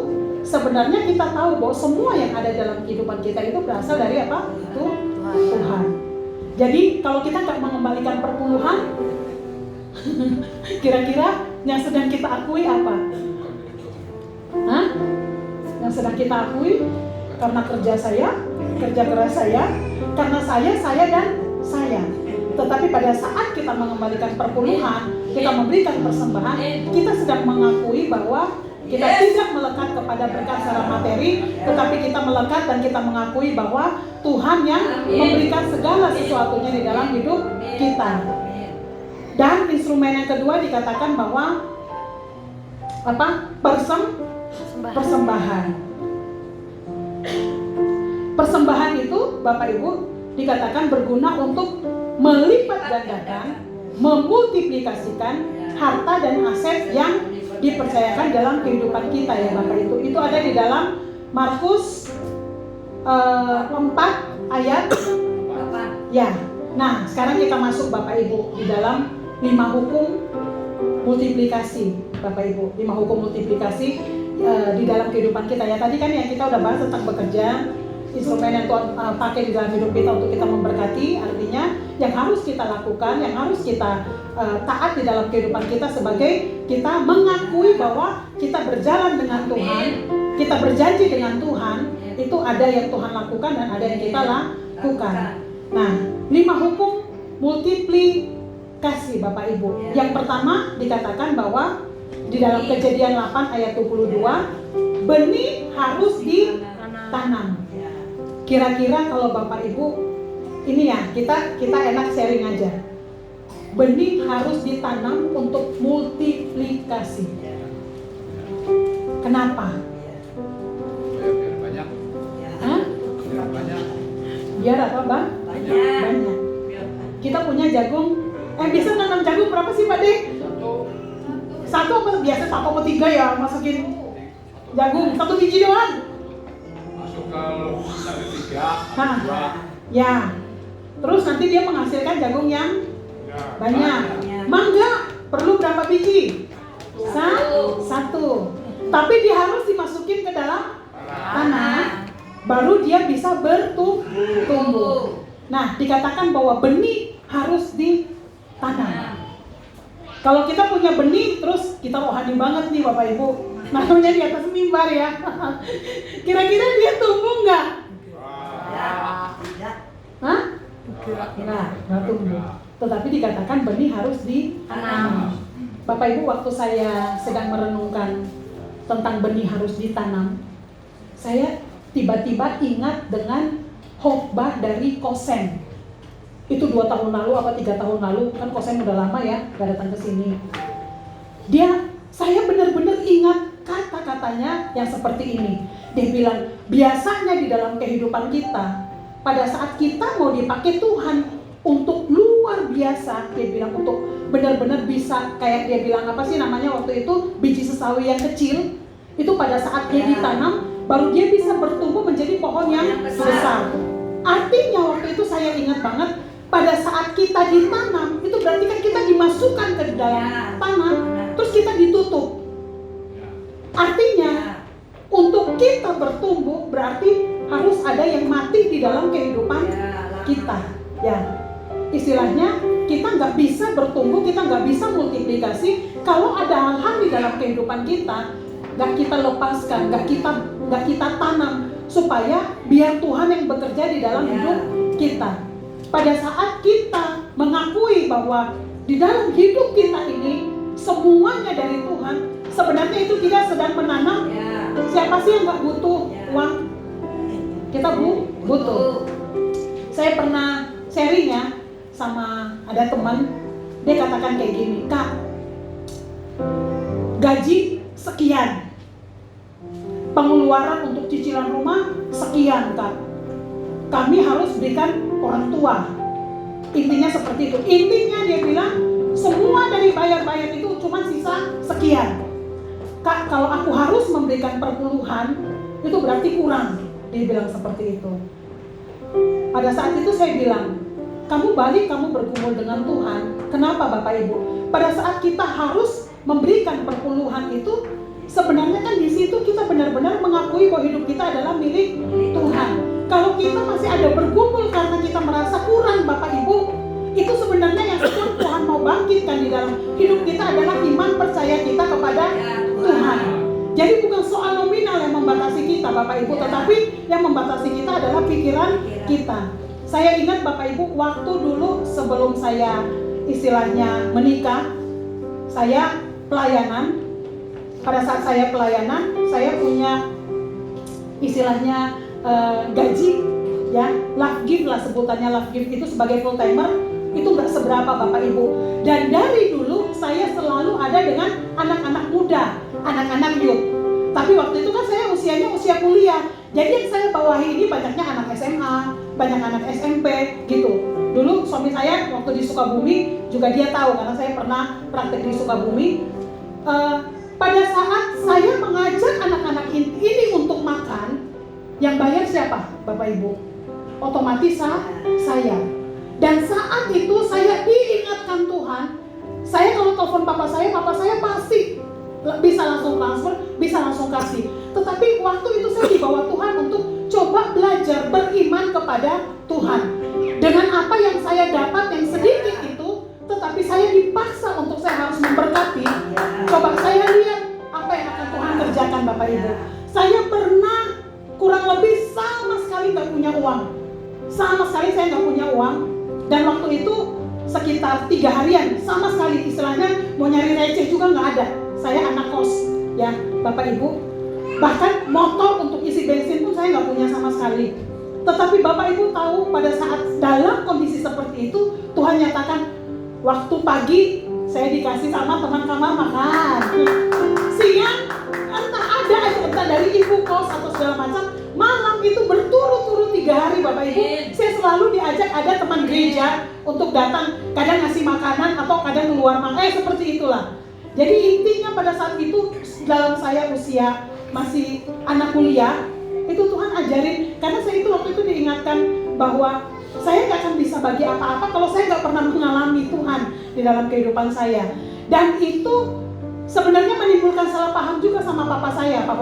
sebenarnya kita tahu bahwa semua yang ada dalam kehidupan kita itu berasal dari apa? Itu Tuhan. Jadi kalau kita nggak mengembalikan perpuluhan, kira-kira yang sedang kita akui apa? Yang sedang kita akui karena kerja saya, kerja keras saya, karena saya dan saya. Tetapi pada saat kita mengembalikan perpuluhan, kita memberikan persembahan, kita sedang mengakui bahwa kita tidak melekat kepada berkat secara materi, tetapi kita melekat dan kita mengakui bahwa Tuhan yang memberikan segala sesuatunya di dalam hidup kita. Dan instrumen yang kedua dikatakan bahwa persembahan. Persembahan itu Bapak Ibu dikatakan berguna untuk melipat gandakan, memultiplikasikan harta dan aset yang dipercayakan dalam kehidupan kita ya Bapak Ibu. Itu ada di dalam Markus 4 ayat 8. Ya. Nah, sekarang kita masuk Bapak Ibu di dalam 5 hukum multiplikasi Bapak Ibu. 5 hukum multiplikasi di dalam kehidupan kita ya. Tadi kan yang kita udah bahas tentang bekerja, instrumen yang Tuhan pakai di dalam hidup kita untuk kita memberkati. Artinya yang harus kita lakukan, yang harus kita taat di dalam kehidupan kita sebagai kita mengakui bahwa kita berjalan dengan Tuhan, kita berjanji dengan Tuhan, itu ada yang Tuhan lakukan dan ada yang kita lakukan. Nah, 5 hukum multiplikasi Bapak Ibu. Yang pertama dikatakan bahwa di dalam Kejadian 8 ayat 22, benih harus ditanam. Kira-kira kalau Bapak Ibu, ini ya kita enak sharing aja. Benih harus ditanam untuk multiplikasi. Kenapa? Biar banyak. Hah? Biar banyak. Biar apa Bang? Banyak. Kita punya jagung. Bisa nanam jagung berapa sih Pak De? Satu apa biasa 1 atau 3 ya masukin jagung 1 biji doang. Masuk ke lubang 3. Nah, ya. Terus nanti dia menghasilkan jagung yang banyak. Mangga perlu berapa biji? 1. Tapi dia harus dimasukin ke dalam tanah, baru dia bisa bertumbuh. Nah, dikatakan bahwa benih harus ditanam. Kalau kita punya benih, terus kita rohani banget nih Bapak Ibu, naruhnya di atas mimbar ya. Kira-kira dia tumbuh nggak? Hah? Nggak tumbuh. Tetapi dikatakan benih harus ditanam. Bapak Ibu, waktu saya sedang merenungkan tentang benih harus ditanam, saya tiba-tiba ingat dengan khotbah dari Kosen. Itu 2 tahun lalu apa 3 tahun lalu, kan Kosen udah lama ya gak datang ke sini. Saya benar-benar ingat kata-katanya yang seperti ini. Dia bilang, biasanya di dalam kehidupan kita, pada saat kita mau dipakai Tuhan untuk luar biasa, dia bilang untuk benar-benar bisa, kayak dia bilang apa sih namanya waktu itu, biji sesawi yang kecil, itu pada saat dia ditanam, baru dia bisa bertumbuh menjadi pohon yang besar. Artinya waktu itu saya ingat banget, pada saat kita ditanam, itu berarti kan kita dimasukkan ke dalam tanah, terus kita ditutup. Artinya, untuk kita bertumbuh berarti harus ada yang mati di dalam kehidupan kita. Ya, istilahnya kita nggak bisa bertumbuh, kita nggak bisa multiplikasi kalau ada hal-hal di dalam kehidupan kita nggak kita lepaskan, nggak kita tanam supaya biar Tuhan yang bekerja di dalam hidup kita. Pada saat kita mengakui bahwa di dalam hidup kita ini semuanya dari Tuhan, sebenarnya itu kita sedang menanam. Siapa sih yang nggak butuh uang? Kita butuh. Saya pernah sharing ya sama ada teman, dia katakan kayak gini, Kak, gaji sekian, pengeluaran untuk cicilan rumah sekian Kak, kami harus berikan orang tua. Intinya seperti itu. Intinya dia bilang semua dari bayar-bayar itu cuma sisa sekian. Kak, kalau aku harus memberikan perpuluhan, itu berarti kurang. Dia bilang seperti itu. Pada saat itu saya bilang, kamu balik, kamu bergumul dengan Tuhan. Kenapa Bapak Ibu? Pada saat kita harus memberikan perpuluhan itu, sebenarnya kan di situ kita benar-benar mengakui bahwa hidup kita adalah milik Tuhan. Kalau kita masih ada bergumul karena kita merasa kurang Bapak Ibu, itu sebenarnya yang Tuhan mau bangkitkan di dalam hidup kita adalah iman percaya kita kepada Tuhan. Jadi bukan soal nominal yang membatasi kita Bapak Ibu, tetapi yang membatasi kita adalah pikiran kita. Saya ingat Bapak Ibu, waktu dulu sebelum saya istilahnya menikah, saya pelayanan, pada saat saya pelayanan, saya punya istilahnya gaji, ya, love gift lah sebutannya. Love gift itu sebagai full timer itu nggak seberapa Bapak Ibu. Dan dari dulu saya selalu ada dengan anak-anak muda, anak-anak youth. Tapi waktu itu kan saya usianya usia kuliah. Jadi yang saya bawahi ini banyaknya anak SMA, banyak anak SMP gitu. Dulu suami saya waktu di Sukabumi juga dia tahu karena saya pernah praktek di Sukabumi. Pada saat saya mengajak anak-anak ini untuk makan, yang bayar siapa Bapak Ibu? Otomatis saya. Dan saat itu saya diingatkan Tuhan, saya kalau telepon papa saya pasti bisa langsung transfer, bisa langsung kasih. Tetapi waktu itu saya dibawa Tuhan untuk coba belajar beriman kepada Tuhan. Dengan apa yang saya dapat yang sedikit itu, tetapi saya dipaksa untuk saya harus memberkati. Coba saya lihat apa yang akan Tuhan kerjakan Bapak Ibu. Saya pernah kurang lebih sama sekali nggak punya uang. Sama sekali saya nggak punya uang. Dan waktu itu sekitar 3 harian, sama sekali istilahnya mau nyari receh juga nggak ada. Saya anak kos, ya Bapak Ibu. Bahkan motor untuk isi bensin pun saya nggak punya sama sekali. Tetapi Bapak Ibu tahu pada saat dalam kondisi seperti itu, Tuhan nyatakan waktu pagi saya dikasih sama teman kamar makan. Siang entah ada entah dari ibu kos atau segala macam. Malam itu berturut-turut 3 hari Bapak Ibu, saya selalu diajak ada teman gereja untuk datang, kadang ngasih makanan atau kadang keluar makan, seperti itulah. Jadi intinya pada saat itu dalam saya usia masih anak kuliah, itu Tuhan ajarin, karena saya itu waktu itu diingatkan bahwa saya gak akan bisa bagi apa-apa kalau saya gak pernah mengalami Tuhan di dalam kehidupan saya. Dan itu sebenarnya menimbulkan salah paham juga sama papa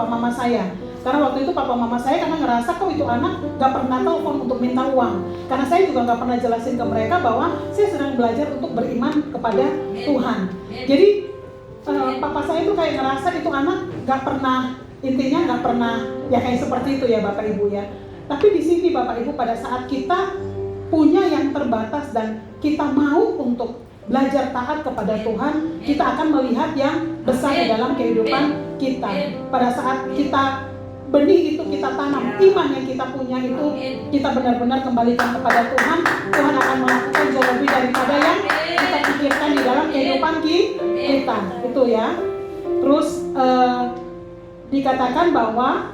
mama saya. Karena waktu itu papa mama saya karena ngerasa kok itu anak gak pernah telepon untuk minta uang. Karena saya juga gak pernah jelasin ke mereka bahwa saya sedang belajar untuk beriman kepada Tuhan. Jadi papa saya itu kayak ngerasa itu anak gak pernah, intinya gak pernah ya kayak seperti itu ya Bapak Ibu ya. Tapi di sini Bapak Ibu pada saat kita punya yang terbatas dan kita mau untuk belajar taat kepada Tuhan, kita akan melihat yang besar di dalam kehidupan kita. Pada saat kita benih itu kita tanam, iman yang kita punya itu kita benar-benar kembalikan kepada Tuhan, Tuhan akan melakukan jauh lebih daripada yang kita pikirkan di dalam kehidupan kita, itu ya. Terus dikatakan bahwa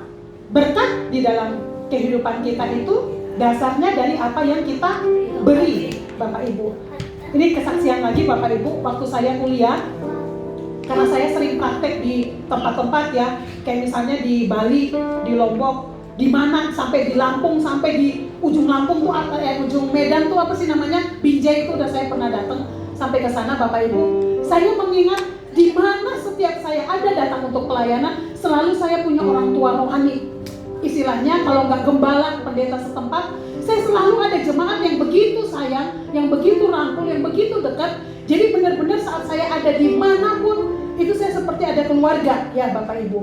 berkat di dalam kehidupan kita itu dasarnya dari apa yang kita beri, Bapak Ibu. Ini kesaksian lagi Bapak Ibu, waktu saya kuliah, karena saya sering praktek di tempat-tempat ya, kayak misalnya di Bali, di Lombok, di mana sampai di Lampung, sampai di ujung Lampung tuh ujung Medan tuh apa sih namanya, Binjai itu udah saya pernah datang sampai ke sana Bapak Ibu. Saya mengingat di mana setiap saya ada datang untuk pelayanan, selalu saya punya orang tua rohani. Istilahnya kalau nggak gembala pendeta setempat, saya selalu ada jemaat yang begitu sayang, yang begitu rangkul, yang begitu dekat. Jadi benar-benar saat saya ada di manapun, itu saya seperti ada keluarga ya Bapak Ibu.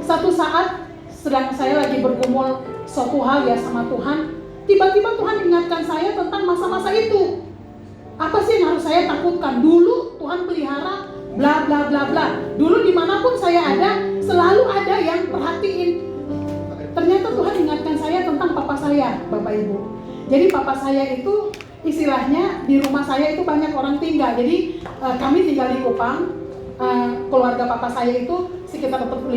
Satu saat sedang saya lagi bergumul suatu hal ya sama Tuhan, tiba-tiba Tuhan ingatkan saya tentang masa-masa itu. Apa sih yang harus saya takutkan? Dulu Tuhan pelihara bla bla bla bla. Dulu dimanapun saya ada, selalu ada yang perhatiin. Ternyata Tuhan ingatkan saya tentang papa saya, Bapak Ibu. Jadi papa saya itu istilahnya di rumah saya itu banyak orang tinggal. Jadi kami tinggal di Kupang. Keluarga papa saya itu sekitar 5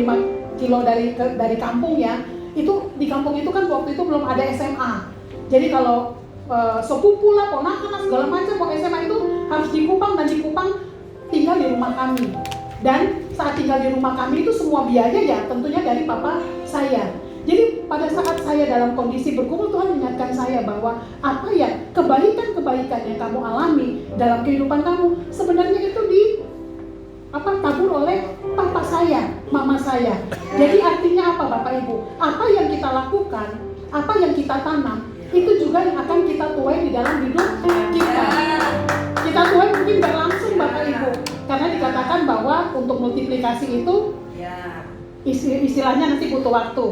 kilo dari kampung ya. Itu di kampung itu kan waktu itu belum ada SMA. Jadi kalau sepupu lah, ponakan lah, segala macam mau SMA itu harus di Kupang, dan di Kupang tinggal di rumah kami. Dan saat tinggal di rumah kami itu semua biaya ya tentunya dari papa saya. Jadi pada saat saya dalam kondisi bergumul, Tuhan mengingatkan saya bahwa apa ya kebaikan-kebaikan yang kamu alami dalam kehidupan kamu sebenarnya itu tabur oleh papa saya, mama saya. Jadi artinya apa Bapak Ibu? Apa yang kita lakukan, apa yang kita tanam, itu juga yang akan kita tuai di dalam hidup kita. Kita tuai mungkin gak langsung Bapak Ibu, karena dikatakan bahwa untuk multiplikasi itu istilahnya nanti butuh waktu.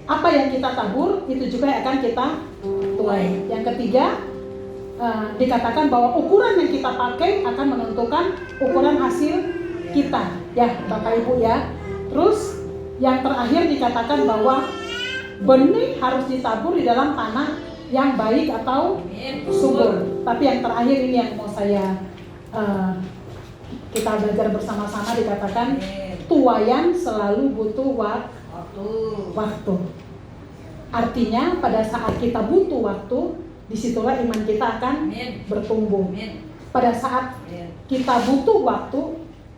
Apa yang kita tabur itu juga akan kita tuai. Yang ketiga, dikatakan bahwa ukuran yang kita pakai akan menentukan ukuran hasil kita, ya Bapak Ibu ya. Terus yang terakhir dikatakan bahwa benih harus ditabur di dalam tanah yang baik atau subur. Tapi yang terakhir ini yang mau saya kita belajar bersama-sama, dikatakan tuaian selalu butuh waktu. Artinya pada saat kita butuh waktu, disitulah iman kita akan bertumbuh. Pada saat kita butuh waktu,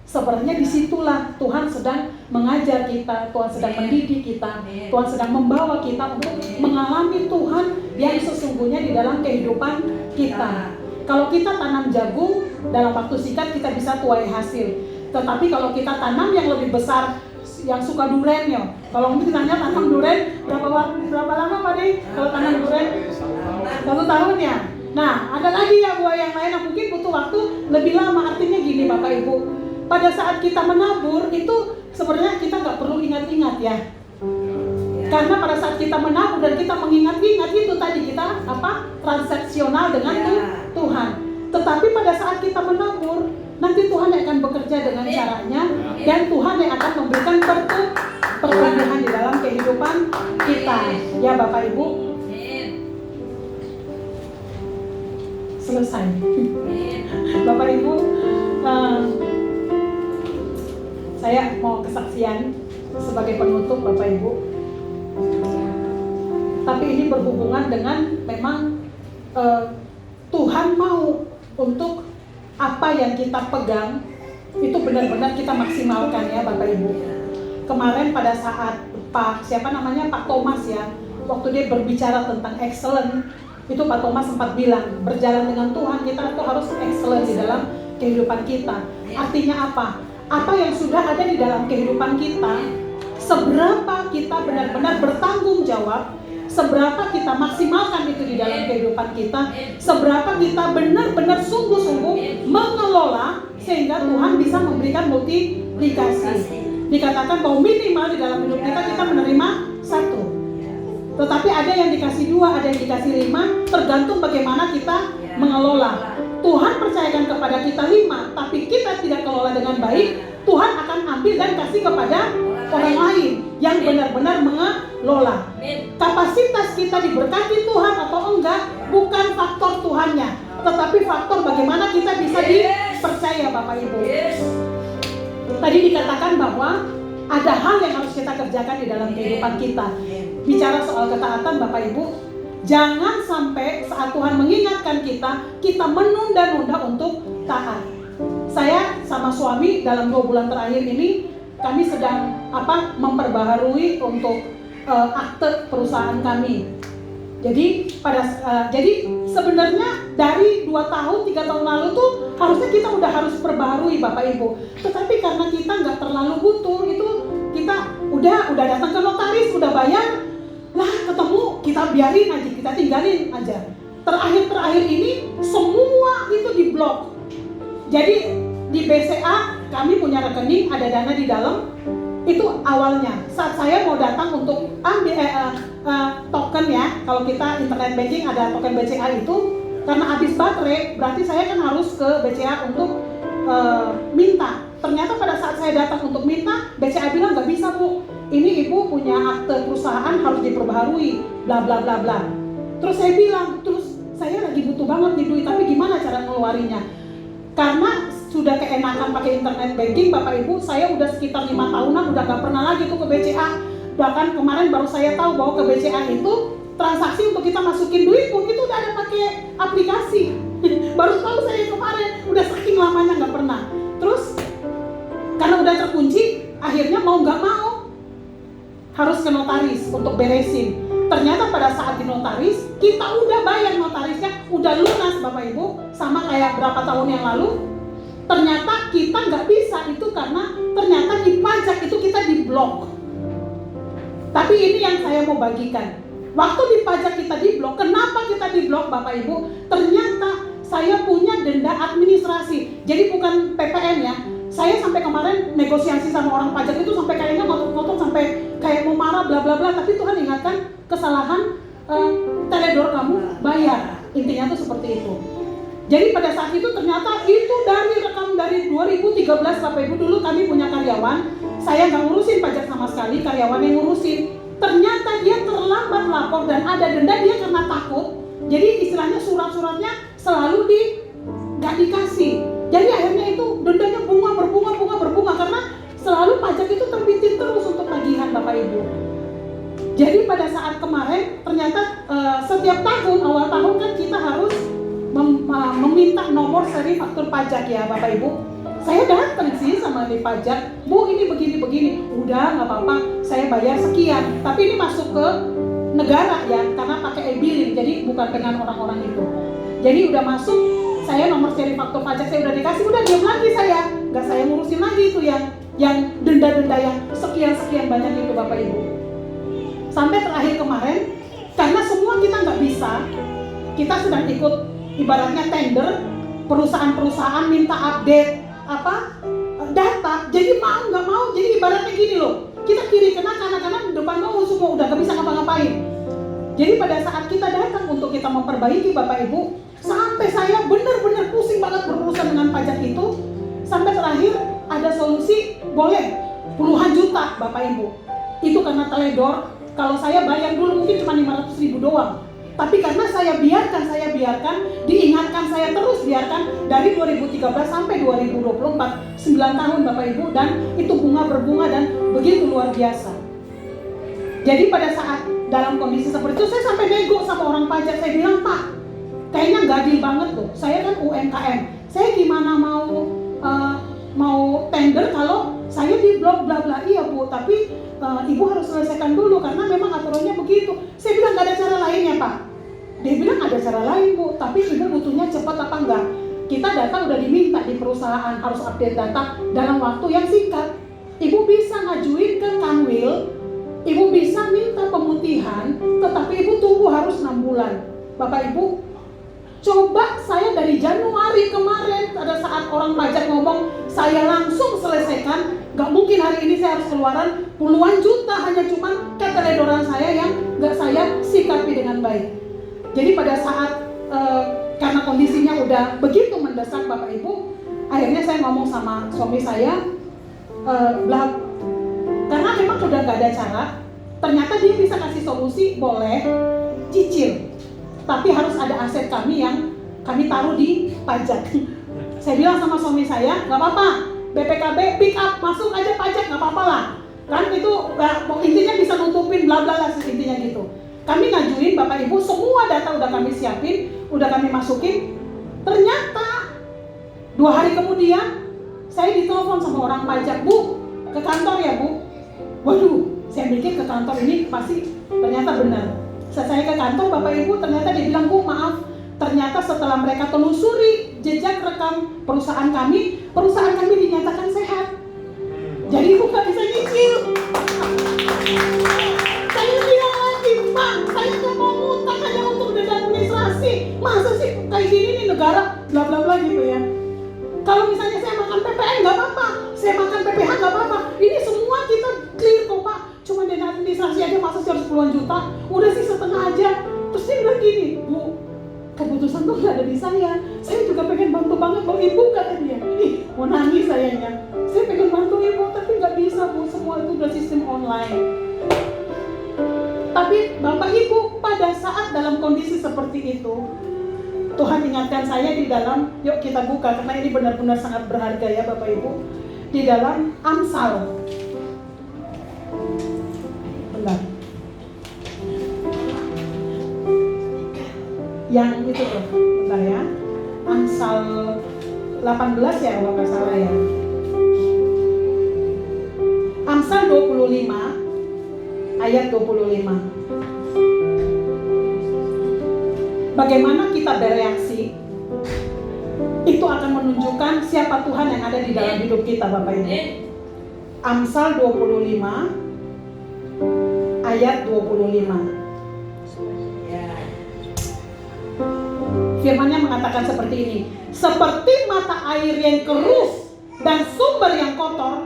sebenarnya disitulah Tuhan sedang mengajar kita, Tuhan sedang mendidik kita, Tuhan sedang membawa kita untuk mengalami Tuhan yang sesungguhnya di dalam kehidupan kita. Kalau kita tanam jagung, dalam waktu singkat kita bisa tuai hasil. Tetapi kalau kita tanam yang lebih besar, yang suka duren ya, kalau mungkin ditanya tanam duren berapa lama Pak De? Kalau tanam duren 1 tahun ya. Nah, ada lagi ya buah yang lain yang mungkin butuh waktu lebih lama. Artinya gini Bapak Ibu, pada saat kita menabur itu sebenarnya kita nggak perlu ingat-ingat ya. Karena pada saat kita menabur dan kita mengingat-ingat itu tadi kita transaksional dengan Tuhan. Tetapi pada saat kita menabur, nanti Tuhan yang akan bekerja dengan caranya, dan Tuhan yang akan memberikan pertumbuhan di dalam kehidupan kita. Ya Bapak Ibu. Selesai. Bapak Ibu, saya mau kesaksian sebagai penutup Bapak Ibu. Tapi ini berhubungan dengan memang Tuhan mau untuk apa yang kita pegang itu benar-benar kita maksimalkan ya Bapak Ibu. Kemarin pada saat Pak Thomas ya, waktu dia berbicara tentang excellent, itu Pak Thomas sempat bilang berjalan dengan Tuhan kita tuh harus excellent di dalam kehidupan kita. Artinya apa? Apa yang sudah ada di dalam kehidupan kita, seberapa kita benar-benar bertanggung jawab, seberapa kita maksimalkan itu di dalam kehidupan kita, seberapa kita benar-benar sungguh-sungguh mengelola sehingga Tuhan bisa memberikan multiplikasi. Dikatakan bahwa minimal di dalam hidup kita menerima 1. Tetapi ada yang dikasih 2, ada yang dikasih 5, tergantung bagaimana kita mengelola. Tuhan percayakan kepada kita 5, tapi kita tidak kelola dengan baik, Tuhan akan ambil dan kasih kepada orang lain yang benar-benar mengelola. Kapasitas kita diberkati Tuhan atau enggak bukan faktor Tuhannya, tetapi faktor bagaimana kita bisa dipercaya Bapak Ibu. Tadi dikatakan bahwa ada hal yang harus kita kerjakan di dalam kehidupan kita. Bicara soal ketaatan Bapak Ibu, jangan sampai saat Tuhan mengingatkan kita menunda-nunda untuk taat. Saya sama suami dalam 2 bulan terakhir ini kami sedang memperbaharui untuk akte perusahaan kami. Jadi jadi sebenarnya dari 2 tahun 3 tahun lalu tuh harusnya kita udah harus perbaharui Bapak Ibu. Tetapi karena kita nggak terlalu butuh itu, kita udah datang ke notaris, udah bayar, lah ketemu kita biarin aja, kita tinggalin aja. Terakhir ini semua itu diblok. Jadi di BCA kami punya rekening, ada dana di dalam. Itu awalnya saat saya mau datang untuk ambil token ya, kalau kita internet banking ada token BCA itu, karena habis baterai berarti saya kan harus ke BCA untuk minta. Ternyata pada saat saya datang untuk minta, BCA bilang nggak bisa Bu, ini Ibu punya akte perusahaan harus diperbaharui, bla bla bla bla. Terus saya bilang, terus saya lagi butuh banget nih duit, tapi gimana cara ngeluarinya? Karena sudah keenakan pakai internet banking Bapak Ibu, saya udah sekitar 5 tahunan udah gak pernah lagi tuh ke BCA. Bahkan kemarin baru saya tahu bahwa ke BCA itu transaksi untuk kita masukin duit pun itu udah ada pakai aplikasi. Baru tahu saya kemarin, udah saking lamanya gak pernah. Terus karena udah terkunci, akhirnya mau gak mau harus ke notaris untuk beresin. Ternyata pada saat di notaris, kita udah bayar notarisnya, udah lunas Bapak Ibu, sama kayak berapa tahun yang lalu. Ternyata kita nggak bisa itu karena ternyata di pajak itu kita diblok. Tapi ini yang saya mau bagikan. Waktu di pajak kita diblok, kenapa kita diblok Bapak Ibu? Ternyata saya punya denda administrasi. Jadi bukan PPN ya. Saya sampai kemarin negosiasi sama orang pajak itu sampai kayaknya ngotot sampai kayak mau marah bla bla bla. Tapi Tuhan ingatkan kesalahan teledor kamu bayar. Intinya tuh seperti itu. Jadi pada saat itu ternyata itu dari rekam dari 2013 Bapak Ibu. Dulu kami punya karyawan, saya nggak ngurusin pajak sama sekali, karyawan yang ngurusin. Ternyata dia terlambat lapor dan ada denda, dia karena takut. Jadi istilahnya surat-suratnya selalu nggak dikasih. Jadi akhirnya itu dendanya berbunga karena selalu pajak itu terbitin terus untuk tagihan Bapak Ibu. Jadi pada saat kemarin ternyata setiap tahun awal tahun kan kita harus meminta nomor seri faktur pajak ya Bapak Ibu. Saya datang sih sama di pajak, Bu ini begini, udah nggak apa-apa, saya bayar sekian. Tapi ini masuk ke negara ya, karena pakai e-billing, jadi bukan dengan orang-orang itu. Jadi udah masuk, saya nomor seri faktur pajak saya udah dikasih, udah diam lagi saya, nggak saya ngurusin lagi itu yang denda-denda yang sekian banyak itu Bapak Ibu. Sampai terakhir kemarin, karena semua kita nggak bisa, kita sedang ikut ibaratnya tender, perusahaan-perusahaan minta update data, jadi mau nggak mau, jadi ibaratnya gini loh, kita kiri kanan depan semua udah nggak bisa ngapa-ngapain. Jadi pada saat kita datang untuk kita memperbaiki Bapak Ibu, sampai saya benar-benar pusing banget berurusan dengan pajak itu, sampai terakhir ada solusi, boleh puluhan juta Bapak Ibu. Itu karena teledor, kalau saya bayar dulu mungkin cuma 500.000 doang. Tapi karena saya biarkan, diingatkan saya terus biarkan dari 2013 sampai 2024, 9 tahun Bapak Ibu, dan itu berbunga dan begitu luar biasa. Jadi pada saat dalam kondisi seperti itu, saya sampai nego sama orang pajak, saya bilang, Pak, kayaknya nggak adil banget tuh, saya kan UMKM, saya gimana mau tender kalau saya di blok bla bla. Iya Bu, tapi Ibu harus selesaikan dulu karena memang aturannya begitu. Saya bilang nggak ada cara lainnya Pak. Dia bilang ada cara lain Bu, tapi Ibu butuhnya cepat apa enggak? Kita data udah diminta di perusahaan, harus update data dalam waktu yang singkat. Ibu bisa ngajuin ke Kanwil, Ibu bisa minta pemutihan, tetapi Ibu tunggu harus 6 bulan. Bapak Ibu, coba saya dari Januari kemarin, pada saat orang pajak ngomong, saya langsung selesaikan. Gak mungkin hari ini saya harus keluaran puluhan juta, hanya cuman keteledoran saya yang gak saya sikapi dengan baik. Jadi pada saat, karena kondisinya udah begitu mendesak Bapak Ibu, akhirnya saya ngomong sama suami saya, karena memang udah gak ada cara, ternyata dia bisa kasih solusi, boleh cicil, tapi harus ada aset kami yang kami taruh di pajak. Saya bilang sama suami saya, gak apa-apa, BPKB pick up, masuk aja pajak, gak apa-apa lah. Kan itu intinya bisa nutupin bla bla lah, intinya gitu. Kami ngajuin Bapak Ibu, semua data udah kami siapin, udah kami masukin. Ternyata 2 hari kemudian saya ditelepon sama orang pajak, Bu, ke kantor ya Bu. Waduh, saya mikir ke kantor ini pasti ternyata benar. Saya ke kantor Bapak Ibu, ternyata dia bilang, Bu maaf, ternyata setelah mereka telusuri jejak rekam perusahaan kami dinyatakan sehat. Jadi Ibu gak bisa nyicil. Saya bilang lagi, Pak, saya gak mau ngutang hanya untuk dana administrasi. Masa sih kayak gini nih negara bla bla bla gitu ya. Kalau misalnya saya makan PPN gak apa-apa, saya makan PPH gak apa-apa. Ini semua kita clear kok Pak. Cuma dana administrasi aja masa sih harus puluhan juta. Udah sih setengah aja. Terus dia bilang gini, Bu, keputusan tuh gak ada di saya. Saya juga pengen bantu banget Bang Ibu, kata dia. Ih, mau nangis sayangnya. Saya pengen bantu Ibu, tapi gak bisa Bu. Semua itu udah sistem online. Tapi Bapak Ibu, pada saat dalam kondisi seperti itu, Tuhan ingatkan saya di dalam, yuk kita buka karena ini benar-benar sangat berharga ya Bapak Ibu. Di dalam Amsal. Bentar. Yang itu tuh, bentar ya. Amsal 18 ya kalau nggak salah ya. Amsal 25 ayat 25. Bagaimana kita bereaksi, itu akan menunjukkan siapa Tuhan yang ada di dalam hidup kita Bapak Ibu. Amsal 25 ayat 25. Firman-Nya mengatakan seperti ini. Seperti mata air yang keruh dan sumber yang kotor,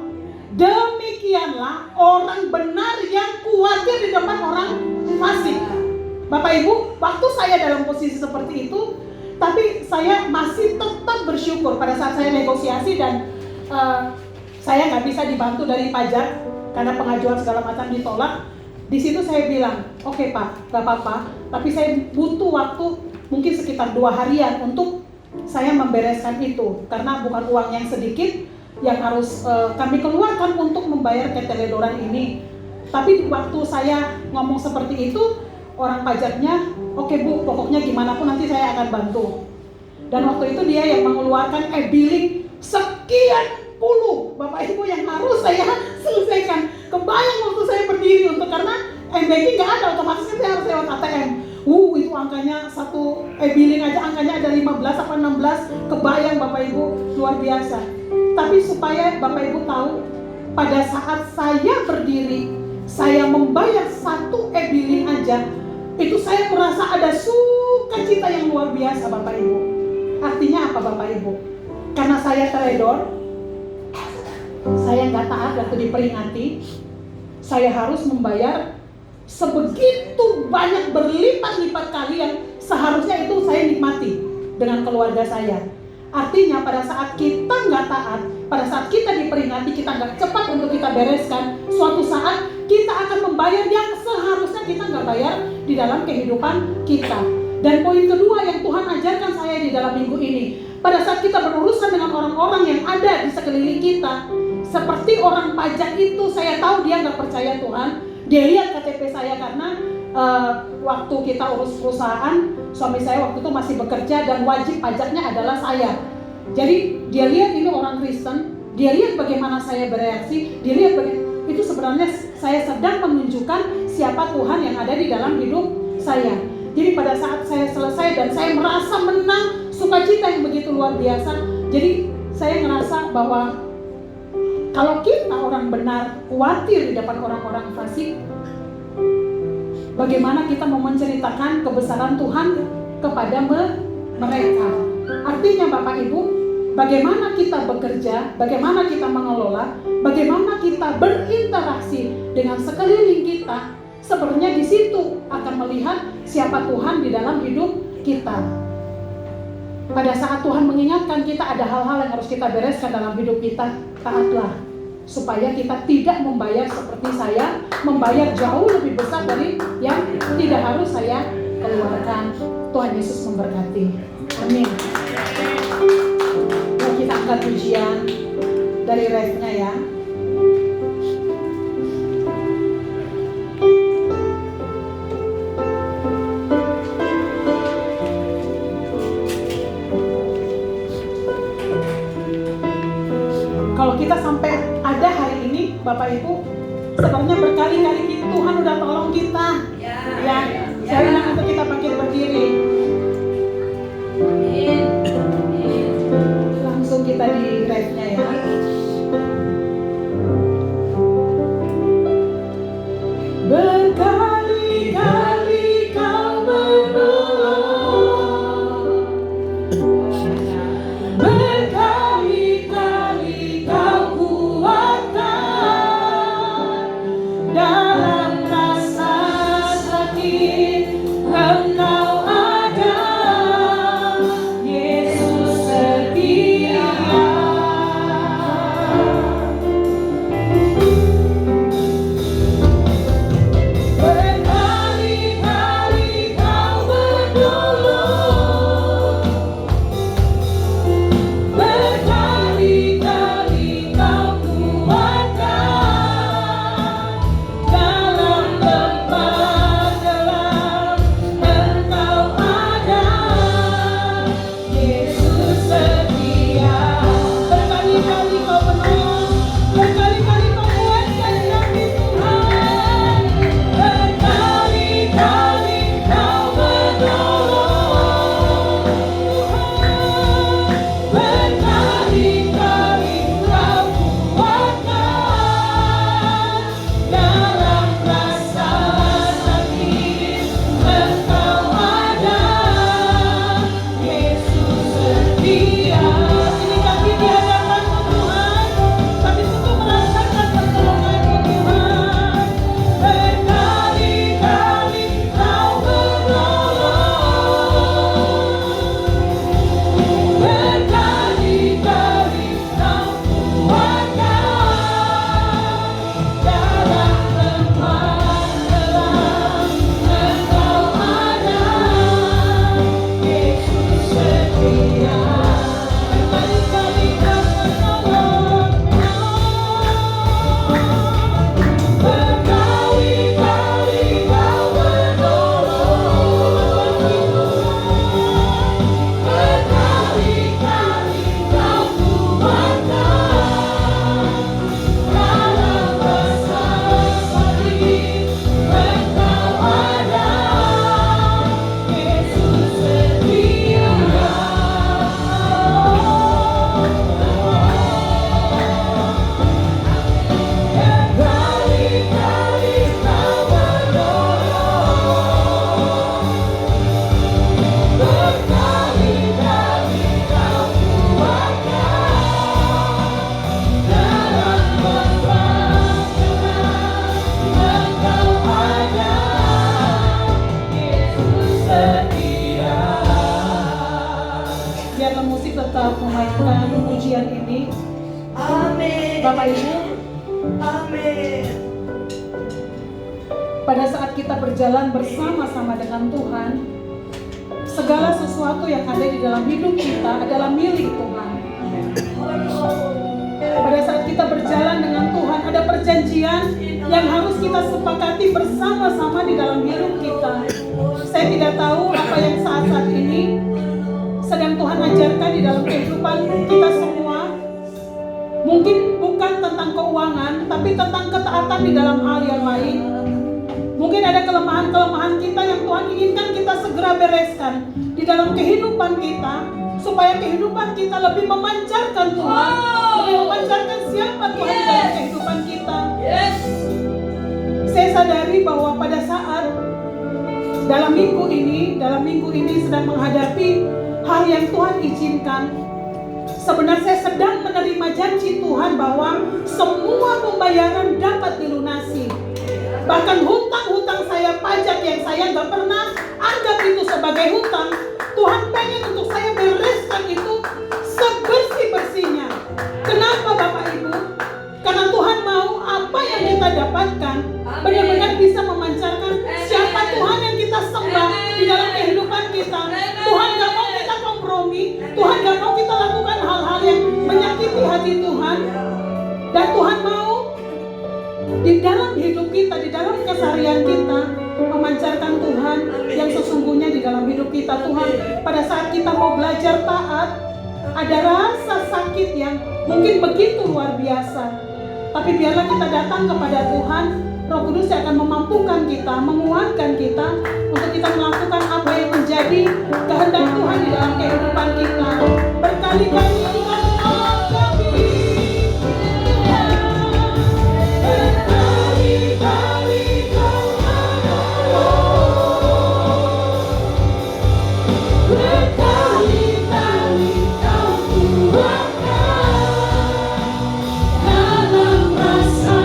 demikianlah orang benar yang khawatir di depan orang fasik. Bapak Ibu, waktu saya dalam posisi seperti itu, tapi saya masih tetap bersyukur pada saat saya negosiasi dan saya nggak bisa dibantu dari pajak karena pengajuan segala macam ditolak. Di situ saya bilang, oke Pak, nggak apa-apa, tapi saya butuh waktu mungkin sekitar 2 harian untuk saya membereskan itu, karena bukan uang yang sedikit yang harus kami keluarkan untuk membayar keteledoran ini. Tapi di waktu saya ngomong seperti itu, orang pajaknya, oke Bu, pokoknya gimana pun nanti saya akan bantu. Dan waktu itu dia yang mengeluarkan e-billing sekian puluh Bapak Ibu yang harus saya selesaikan. Kebayang waktu saya berdiri untuk, karena e-banking nggak ada, otomatis saya harus lewat ATM. Itu angkanya satu e-billing aja angkanya ada 15 apa 16. Kebayang Bapak Ibu, luar biasa. Tapi supaya Bapak Ibu tahu, pada saat saya berdiri, saya membayar satu e-billing aja, itu saya merasa ada sukacita yang luar biasa Bapak Ibu. Artinya apa Bapak Ibu? Karena saya teledor, saya nggak taat waktu diperingati, saya harus membayar sebegitu banyak berlipat-lipat kali yang seharusnya itu saya nikmati dengan keluarga saya. Artinya pada saat kita nggak taat, pada saat kita diperingati, kita nggak cepat untuk kita bereskan, suatu saat kita akan membayar yang seharusnya kita nggak bayar di dalam kehidupan kita. Dan poin kedua yang Tuhan ajarkan saya di dalam minggu ini, pada saat kita berurusan dengan orang-orang yang ada di sekeliling kita, seperti orang pajak itu, saya tahu dia nggak percaya Tuhan. Dia lihat KTP saya karena waktu kita urus perusahaan, suami saya waktu itu masih bekerja dan wajib pajaknya adalah saya. Jadi dia lihat ini orang Kristen, dia lihat bagaimana saya bereaksi, dia lihat itu sebenarnya saya sedang menunjukkan siapa Tuhan yang ada di dalam hidup saya. Jadi pada saat saya selesai dan saya merasa menang, sukacita yang begitu luar biasa. Jadi saya ngerasa bahwa kalau kita orang benar khawatir di depan orang-orang fasik, bagaimana kita mau menceritakan kebesaran Tuhan kepada mereka? Artinya Bapak Ibu, bagaimana kita bekerja, bagaimana kita mengelola, bagaimana kita berinteraksi dengan sekeliling kita, sebenarnya di situ akan melihat siapa Tuhan di dalam hidup kita. Pada saat Tuhan mengingatkan kita ada hal-hal yang harus kita bereskan dalam hidup kita, taatlah, supaya kita tidak membayar seperti saya, membayar jauh lebih besar dari yang tidak harus saya keluarkan. Tuhan Yesus memberkati. Amin. Nah, kita angkat pujian dari refnya ya. Kalau kita sampai ada hari ini, Bapak Ibu, sebenarnya berkali-kali Tuhan udah tolong kita. Ya. Saya bilang untuk kita bangkit berdiri. Langsung kita di refnya ya. Berkali-kali kau menolong, berkali-kali kau kuatkan dalam rasa sakit. Engkau ada, Yesus setia. Bapak Ibu? Pada saat kita berjalan bersama-sama dengan Tuhan, segala sesuatu yang ada di dalam hidup kita adalah milik Tuhan. Pada saat kita berjalan dengan Tuhan, ada perjanjian yang harus kita sepakati bersama-sama di dalam hidup kita. Saya tidak tahu apa yang saat-saat ini sedang Tuhan ajarkan di dalam kehidupan kita semua. Mungkin bukan tentang keuangan, tapi tentang ketaatan di dalam hal yang lain. Mungkin ada kelemahan-kelemahan kita yang Tuhan inginkan kita segera bereskan di dalam kehidupan kita, supaya kehidupan kita lebih memancarkan Tuhan, lebih memancarkan siapa Tuhan di dalam kehidupan kita. Saya sadari bahwa pada saat dalam minggu ini sedang menghadapi hal yang Tuhan izinkan. Sebenarnya saya sedang menerima janji Tuhan bahwa semua pembayaran dapat dilunasi. Bahkan hutang-hutang saya, pajak yang saya nggak pernah anggap itu sebagai hutang, Tuhan pengen untuk saya bereskan itu sebersih-bersihnya. Kenapa Bapak Ibu? Karena Tuhan mau apa yang kita dapatkan benar-benar bisa memancarkan siapa Tuhan yang kita sembah di dalam kehidupan kita. Tuhan gak mau kita kompromi, Tuhan gak mau kita lakukan hal-hal yang menyakiti hati Tuhan. Dan Tuhan mau di dalam hidup kita, di dalam keseharian kita memancarkan Tuhan yang sesungguhnya di dalam hidup kita. Tuhan, pada saat kita mau belajar taat, ada rasa sakit yang mungkin begitu luar biasa. Tapi biarlah kita datang kepada Tuhan, Roh Kudus yang akan memampukan kita, menguatkan kita untuk kita melakukan apa yang menjadi kehendak Tuhan di dalam kehidupan kita. Berkali-kali Tuhan menolong kami. Berkali-kali Kau menolong. Berkali-kali Kau kuatkan dalam rasa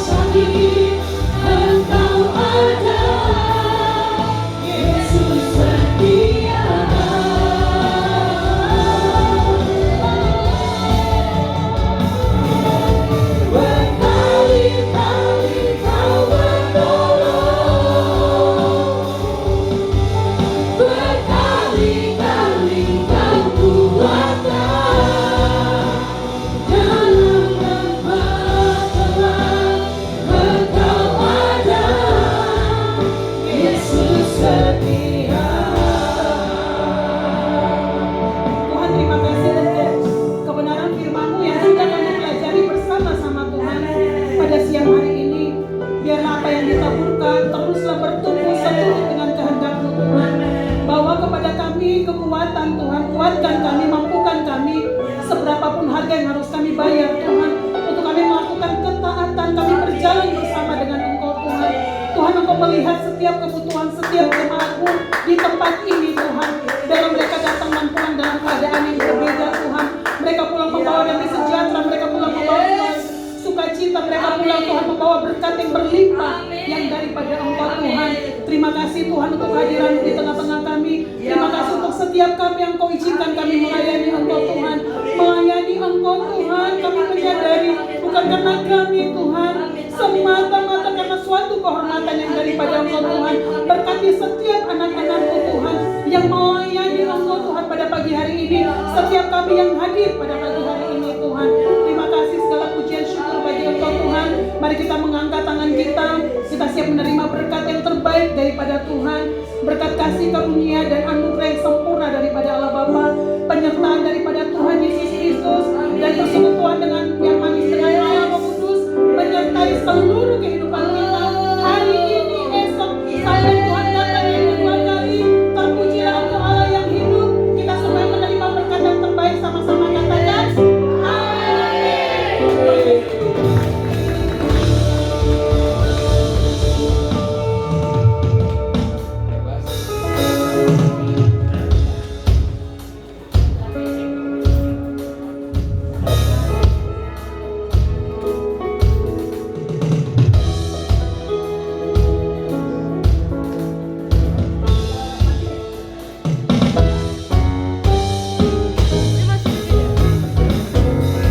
sakit. Engkau ada, Yesus setia. Berkali-kali Kau menolong. Berkali-kali Kau kuatkan dalam tempat gelap. Engkau ada, Yesus setia. Tuhan, terima kasih untuk kebenaran firman-Mu yang sudah kami pelajari bersama-sama Tuhan pada siang hari ini. Biarlah apa yang ditaburkan teruslah bertumbuh seturut dengan kehendak-Mu Tuhan. Bawa kepada kami kekuatan Tuhan, kuatkan kami, mampukan kami seberapapun harga yang harus kami bayar Tuhan, untuk kami melakukan ketaatan, kami berjalan bersama dengan Engkau Tuhan. Tuhan, Engkau melihat setiap kebutuhan setiap jemaat-Mu di tempat ini Tuhan. Biarlah mereka datang dan pulang dalam keadaan yang berbeda Tuhan. Mereka pulang membawa damai sejahtera, mereka pulang membawa sukacita, mereka pulang Tuhan membawa berkat yang berlimpah yang daripada Engkau Tuhan. Terima kasih Tuhan untuk kehadiran di tengah-tengah kami. Terima kasih untuk setiap kami yang Kau izinkan kami melayani Engkau Tuhan. Melayani Engkau Tuhan, kami menyadari bukan karena kami Tuhan, semata-mata karena suatu kehormatan yang daripada Engkau Tuhan. Berkati setiap anak-anak-Mu Tuhan yang melayani Engkau Tuhan pada pagi hari ini, setiap kami yang hadir pada pagi hari ini Tuhan. Terima kasih, segala pujian syukur bagi Engkau Tuhan. Mari kita mengangkat tangan kita siap menerima berkat yang terbaik daripada Tuhan, berkat kasih karunia dan anugerah yang sempurna daripada Allah Bapa,